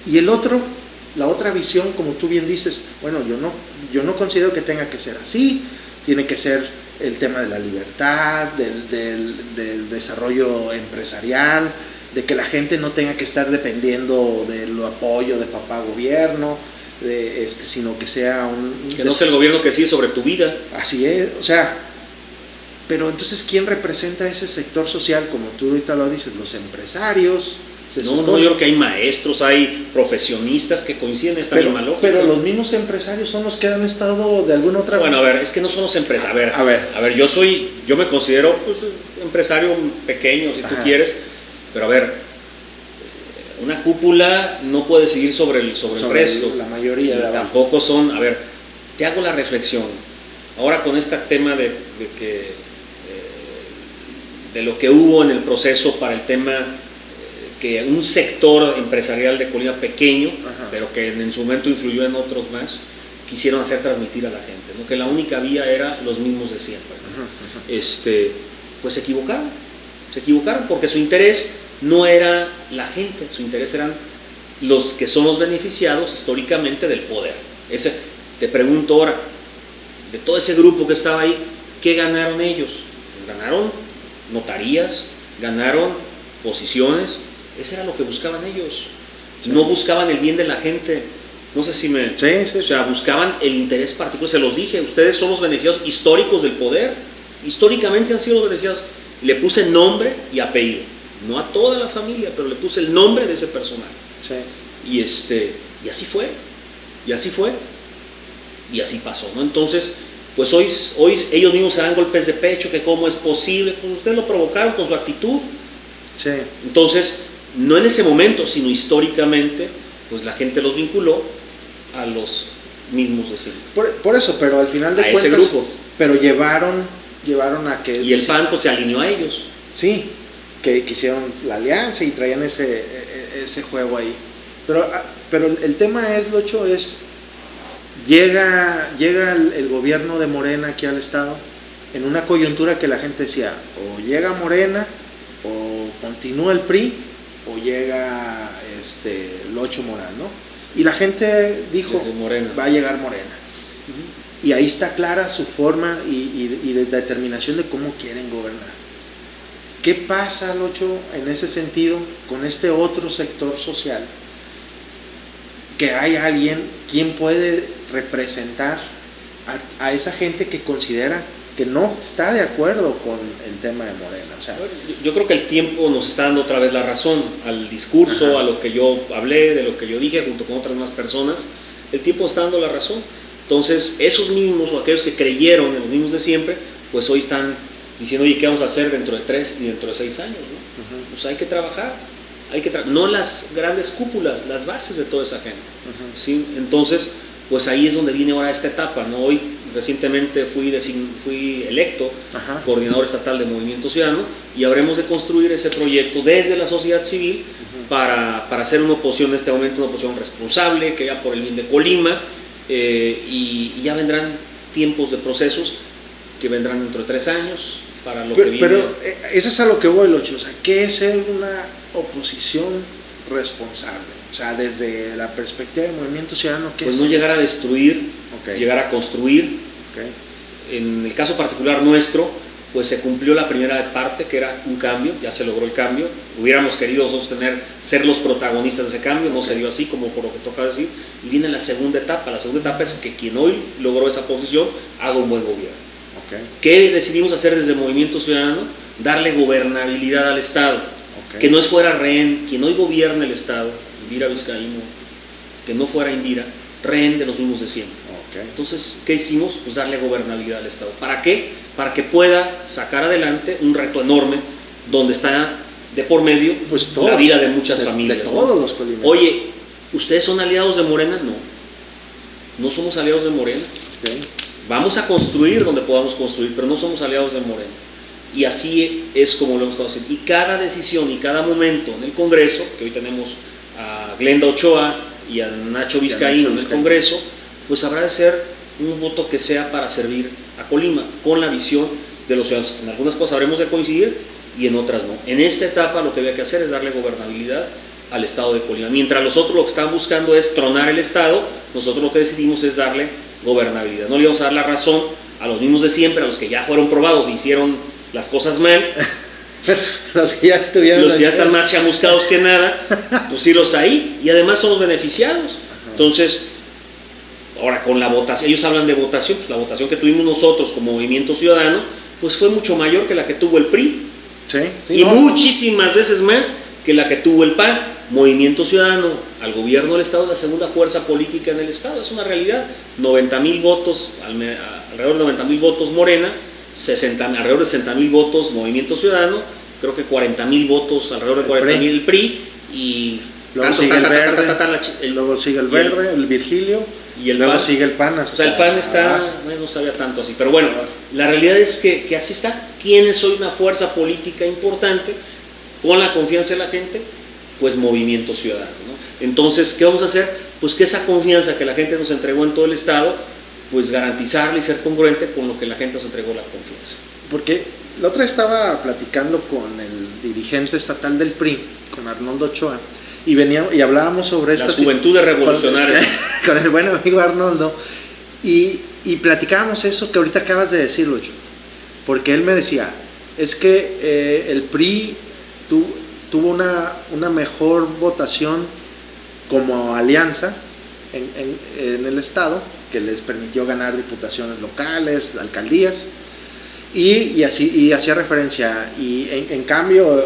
Y la otra visión, como tú bien dices, bueno, yo no considero que tenga que ser así, tiene que ser el tema de la libertad, del desarrollo empresarial, de que la gente no tenga que estar dependiendo del apoyo de papá gobierno, sino que sea que no sea el gobierno que sigue sobre tu vida. Así es, o sea, pero entonces ¿quién representa ese sector social? Como tú ahorita lo dices, los empresarios. Yo creo que hay maestros, hay profesionistas que coinciden en esta misma lógica. Pero los mismos empresarios son los que han estado de alguna otra manera. Bueno, a ver, es que no son los empresarios. A ver, yo me considero pues, empresario pequeño, si tú quieres, pero a ver, una cúpula no puede seguir sobre el resto. La mayoría de tampoco son, a ver, te hago la reflexión. Ahora con este tema de que de lo que hubo en el proceso para el tema que un sector empresarial de Colima pequeño, pero que en su momento influyó en otros más, quisieron hacer transmitir a la gente, ¿no? Que la única vía era los mismos de siempre, ¿no? Pues se equivocaron porque su interés no era la gente, su interés eran los que son los beneficiados históricamente del poder. Te pregunto ahora, de todo ese grupo que estaba ahí, ¿qué ganaron ellos? Ganaron notarías, ganaron posiciones. Ese era lo que buscaban ellos. No buscaban el bien de la gente. No sé si me... Sí. O sea, buscaban el interés particular. Se los dije, ustedes son los beneficiados históricos del poder. Históricamente han sido los beneficiados. Le puse nombre y apellido. No a toda la familia, pero le puse el nombre de ese personaje. Sí. Y así fue. Y así fue. Y así pasó, ¿no? Entonces, pues hoy ellos mismos se dan golpes de pecho, que cómo es posible. Pues ustedes lo provocaron con su actitud. Sí. Entonces, no en ese momento, sino históricamente, pues la gente los vinculó a los mismos de siempre. Por eso, pero al final de cuentas, ese grupo. Pero llevaron a que... Y el PAN pues se alineó a ellos. Sí, que hicieron la alianza y traían ese juego ahí. Pero el tema es, Locho, llega el gobierno de Morena aquí al estado en una coyuntura que la gente decía, o llega Morena, o continúa el PRI, o llega Locho Morán, ¿no? Y la gente dijo, va a llegar Morena. Y ahí está clara su forma y de determinación de cómo quieren gobernar. ¿Qué pasa, Locho, en ese sentido con este otro sector social? Que hay alguien quien puede representar a esa gente que considera que no está de acuerdo con el tema de Morena. O sea, yo creo que el tiempo nos está dando otra vez la razón al discurso, a lo que yo hablé, de lo que yo dije junto con otras más personas. El tiempo está dando la razón. Entonces, esos mismos o aquellos que creyeron en los mismos de siempre, pues hoy están diciendo, oye, ¿qué vamos a hacer dentro de 3 y dentro de 6 años? ¿No? Pues hay que trabajar, no las grandes cúpulas, las bases de toda esa gente. ¿Sí? Entonces, pues ahí es donde viene ahora esta etapa, ¿no? Hoy, recientemente fui electo coordinador estatal de Movimiento Ciudadano y habremos de construir ese proyecto desde la sociedad civil para hacer una oposición en este momento, una oposición responsable, que vaya por el bien de Colima, y ya vendrán tiempos de procesos que vendrán dentro de 3 años para lo que viene. Pero eso es a lo que voy, Locho. O sea, ¿qué es ser una oposición responsable? O sea, desde la perspectiva del Movimiento Ciudadano, ¿qué pues es? No llegar a destruir, llegar a construir. En el caso particular nuestro, pues se cumplió la primera parte, que era un cambio, ya se logró el cambio. Hubiéramos querido nosotros ser los protagonistas de ese cambio, no se dio así, como por lo que toca decir. Y viene la segunda etapa. La segunda etapa es que quien hoy logró esa posición haga un buen gobierno. ¿Qué decidimos hacer desde el Movimiento Ciudadano? Darle gobernabilidad al Estado, que no fuera rehén, quien hoy gobierna el Estado, Indira Vizcaíno, que no fuera Indira, rehén de los mismos de siempre. Entonces, ¿qué hicimos? Pues darle gobernabilidad al Estado. ¿Para qué? Para que pueda sacar adelante un reto enorme donde está de por medio pues todos, la vida de muchas familias. De todos los colimenses. Oye, ¿ustedes son aliados de Morena? No somos aliados de Morena. Vamos a construir donde podamos construir, pero no somos aliados de Morena. Y así es como lo hemos estado haciendo. Y cada decisión y cada momento en el Congreso, que hoy tenemos a Glenda Ochoa y a Nacho Vizcaíno en el Congreso, pues habrá de ser un voto que sea para servir a Colima, con la visión de los ciudadanos. En algunas cosas habremos de coincidir y en otras no. En esta etapa lo que había que hacer es darle gobernabilidad al Estado de Colima. Mientras los otros lo que están buscando es tronar el Estado, nosotros lo que decidimos es darle gobernabilidad. No le íbamos a dar la razón a los mismos de siempre, a los que ya fueron probados e hicieron las cosas mal. Los que ya estuvieron, los que ya están más chamuscados que nada, pues irlos ahí, y además son los beneficiados. Entonces, ahora con la votación, ellos hablan de votación, pues la votación que tuvimos nosotros como Movimiento Ciudadano, pues fue mucho mayor que la que tuvo el PRI, y muchísimas veces más que la que tuvo el PAN. Movimiento Ciudadano al gobierno del Estado, la segunda fuerza política en el Estado, es una realidad. 90,000 votos, alrededor de 90,000 votos Morena, alrededor de 60,000 votos Movimiento Ciudadano, creo que 40,000 votos, alrededor de 40,000 el PRI, y luego sigue el verde, luego sigue el verde, el Virgilio, y el luego PAN sigue el PAN hasta... O sea, el PAN está, no sabía tanto así, pero bueno, la realidad es que así está. ¿Quiénes soy una fuerza política importante con la confianza de la gente? Pues Movimiento Ciudadano, ¿no? Entonces, ¿qué vamos a hacer? Pues que esa confianza que la gente nos entregó en todo el estado, pues garantizarla y ser congruente con lo que la gente nos entregó la confianza. Porque la otra vez estaba platicando con el dirigente estatal del PRI, con Arnoldo Ochoa, y hablábamos sobre las juventudes revolucionarias con el buen amigo Arnoldo, y platicábamos eso que ahorita acabas de decir, Lucho, porque él me decía, es que el PRI tuvo una mejor votación como alianza en el estado, que les permitió ganar diputaciones locales, alcaldías, y hacía referencia, y en cambio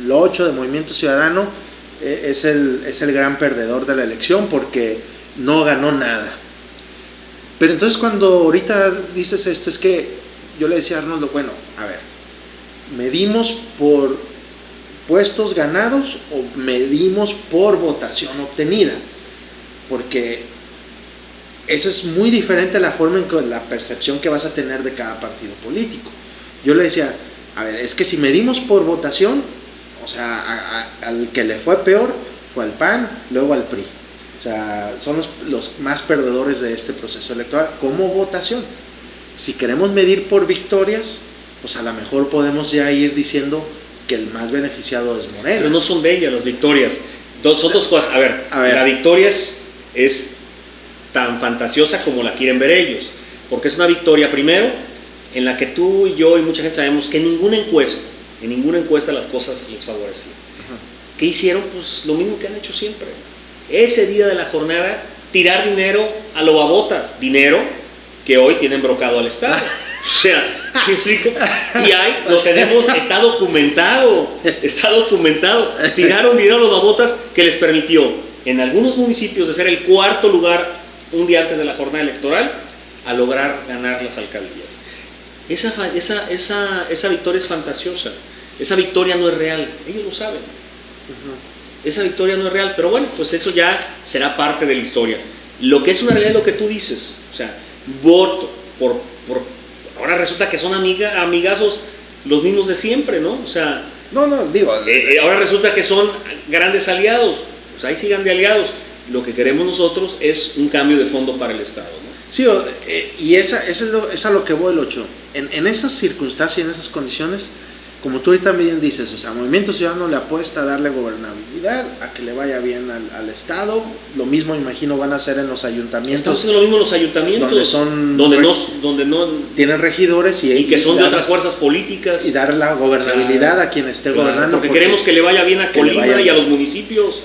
lo 8 de Movimiento Ciudadano es el gran perdedor de la elección porque no ganó nada. Pero entonces cuando ahorita dices esto, es que yo le decía a Arnoldo, bueno, a ver, ¿medimos por puestos ganados o medimos por votación obtenida? Porque eso es muy diferente a la forma en la percepción que vas a tener de cada partido político. Yo le decía, a ver, es que si medimos por votación, o sea, al que le fue peor fue al PAN, luego al PRI. O sea, son los más perdedores de este proceso electoral como votación. Si queremos medir por victorias, pues a lo mejor podemos ya ir diciendo que el más beneficiado es Morena. Pero no son bellas las victorias. Son dos cosas. A ver. La victoria es tan fantasiosa como la quieren ver ellos. Porque es una victoria, primero, en la que tú y yo y mucha gente sabemos que en ninguna encuesta las cosas les favorecían. ¿Qué hicieron? Pues lo mismo que han hecho siempre. Ese día de la jornada, tirar dinero a lo babotas. Dinero que hoy tienen brocado al Estado. O sea, ¿me explico? Y lo tenemos, está documentado. Tiraron dinero a los babotas que les permitió, en algunos municipios, de ser el cuarto lugar un día antes de la jornada electoral, a lograr ganar las alcaldías. Esa victoria es fantasiosa. Esa victoria no es real. Ellos lo saben. Esa victoria no es real. Pero bueno, pues eso ya será parte de la historia. Lo que es una realidad es lo que tú dices. O sea, voto por ahora resulta que son amigazos los mismos de siempre, ¿no? O sea, ahora resulta que son grandes aliados. Pues ahí sigan de aliados. Lo que queremos nosotros es un cambio de fondo para el Estado, ¿no? Sí, y es a lo que voy, Locho. En esas circunstancias, en esas condiciones, como tú ahorita bien dices, o sea, Movimiento Ciudadano le apuesta a darle gobernabilidad, a que le vaya bien al Estado. Lo mismo, imagino, van a hacer en los ayuntamientos. Estamos haciendo lo mismo en los ayuntamientos, donde no tienen regidores y que son de otras fuerzas políticas. Y dar la gobernabilidad a quien esté gobernando. Porque queremos que le vaya bien a Colima y a los municipios.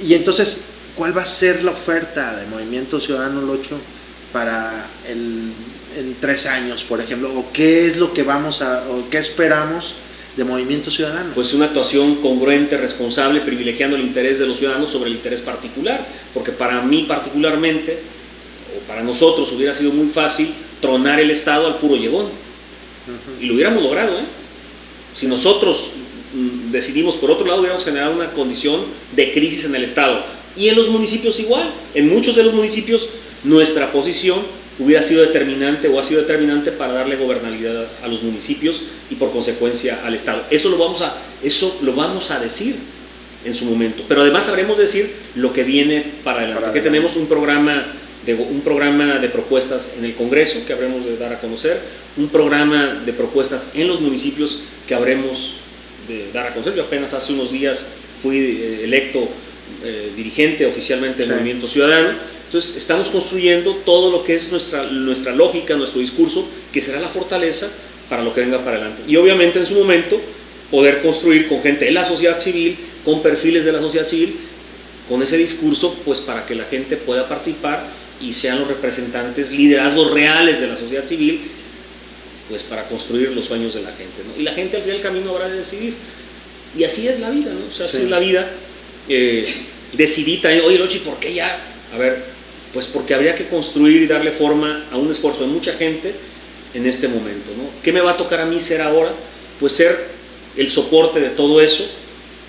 Y entonces, ¿cuál va a ser la oferta de Movimiento Ciudadano, Locho, para en 3 años, por ejemplo? ¿O qué es lo que o qué esperamos de Movimiento Ciudadano? Pues una actuación congruente, responsable, privilegiando el interés de los ciudadanos sobre el interés particular, porque para mí particularmente, o para nosotros, hubiera sido muy fácil tronar el Estado al puro llegón. Y lo hubiéramos logrado, ¿eh? Si nosotros decidimos, por otro lado, hubiéramos generado una condición de crisis en el Estado. Y en los municipios igual. En muchos de los municipios nuestra posición hubiera sido determinante o ha sido determinante para darle gobernabilidad a los municipios y por consecuencia al Estado. Eso lo vamos a decir en su momento. Pero además sabremos decir lo que viene para adelante. Que tenemos un programa de propuestas en el Congreso que habremos de dar a conocer, un programa de propuestas en los municipios que habremos de dar a conocer. Yo apenas hace unos días fui electo dirigente oficialmente del Movimiento Ciudadano. Entonces estamos construyendo todo lo que es nuestra lógica, nuestro discurso, que será la fortaleza para lo que venga para adelante. Y obviamente en su momento poder construir con gente de la sociedad civil, con perfiles de la sociedad civil, con ese discurso, pues para que la gente pueda participar y sean los representantes, liderazgos reales de la sociedad civil, pues para construir los sueños de la gente, ¿no? Y la gente al final del camino habrá de decidir. Y así es la vida, ¿no? O sea, así es la vida. Decidita, oye, Lochi, ¿por qué ya? A ver, pues porque habría que construir y darle forma a un esfuerzo de mucha gente en este momento, ¿no? ¿Qué me va a tocar a mí ser ahora? Pues ser el soporte de todo eso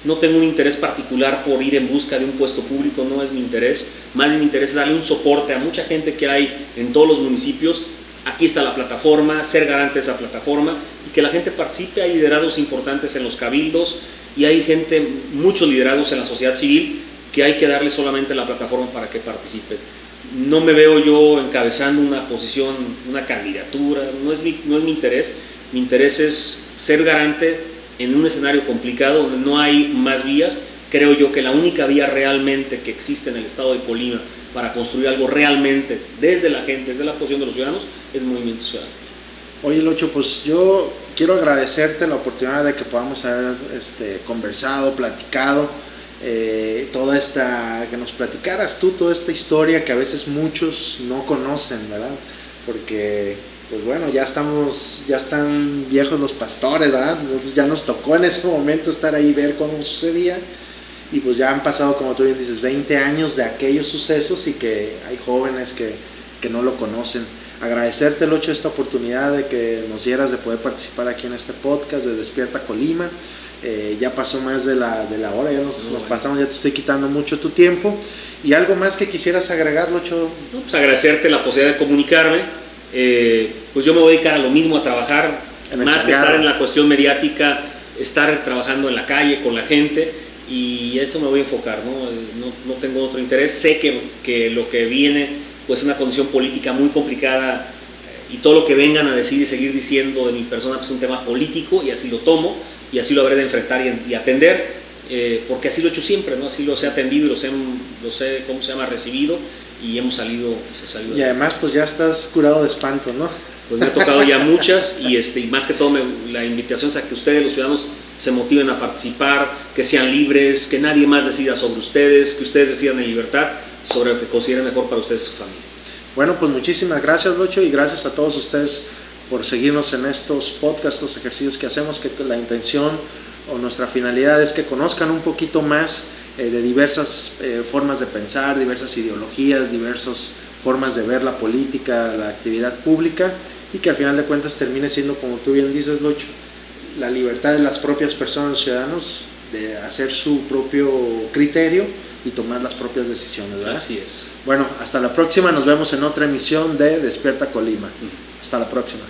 no tengo un interés particular por ir en busca de un puesto público, no es mi interés. Más bien mi interés es darle un soporte a mucha gente que hay en todos los municipios. Aquí está la plataforma, ser garante de esa plataforma y que la gente participe. Hay liderazgos importantes en los cabildos y hay gente, muchos liderazgos en la sociedad civil que hay que darle solamente la plataforma para que participe. No me veo yo encabezando una posición, una candidatura, no es mi interés. Mi interés es ser garante en un escenario complicado donde no hay más vías. Creo yo que la única vía realmente que existe en el estado de Colima para construir algo realmente desde la gente, desde la posición de los ciudadanos, es Movimiento Ciudadano. Oye, Locho, pues yo quiero agradecerte la oportunidad de que podamos haber conversado, platicado, que nos platicaras tú toda esta historia que a veces muchos no conocen, ¿verdad? Porque, pues bueno, ya están viejos los pastores, ¿verdad? Ya nos tocó en ese momento estar ahí y ver cómo sucedía. Y pues ya han pasado, como tú bien dices, 20 años de aquellos sucesos y que hay jóvenes que no lo conocen. Agradecerte, Locho, esta oportunidad de que nos dieras de poder participar aquí en este podcast de Despierta Colima. Ya pasó más de la hora, ya nos pasamos, ya te estoy quitando mucho tu tiempo. ¿Y algo más que quisieras agregar, Locho? No, pues agradecerte la posibilidad de comunicarme. Pues yo me voy a dedicar a lo mismo, a trabajar, más que estar en la cuestión mediática, estar trabajando en la calle con la gente. Y eso me voy a enfocar, no tengo otro interés. Sé que lo que viene pues es una condición política muy complicada y todo lo que vengan a decir y seguir diciendo de mi persona pues es un tema político y así lo tomo y así lo habré de enfrentar y atender, porque así lo he hecho siempre, ¿no? Así los he atendido y los he ¿cómo se llama? Recibido y hemos salido. Y además pues ya estás curado de espanto, ¿no? Pues me ha tocado ya muchas y más que todo la invitación es a que ustedes, los ciudadanos, se motiven a participar, que sean libres, que nadie más decida sobre ustedes, que ustedes decidan en libertad sobre lo que consideren mejor para ustedes y su familia. Bueno, pues muchísimas gracias, Locho, y gracias a todos ustedes por seguirnos en estos podcasts, estos ejercicios que hacemos, que la intención o nuestra finalidad es que conozcan un poquito más de diversas formas de pensar, diversas ideologías, diversas formas de ver la política, la actividad pública, y que al final de cuentas termine siendo, como tú bien dices, Locho, la libertad de las propias personas, ciudadanos, de hacer su propio criterio y tomar las propias decisiones, ¿verdad? Así es. Bueno, hasta la próxima, nos vemos en otra emisión de Despierta Colima. Hasta la próxima.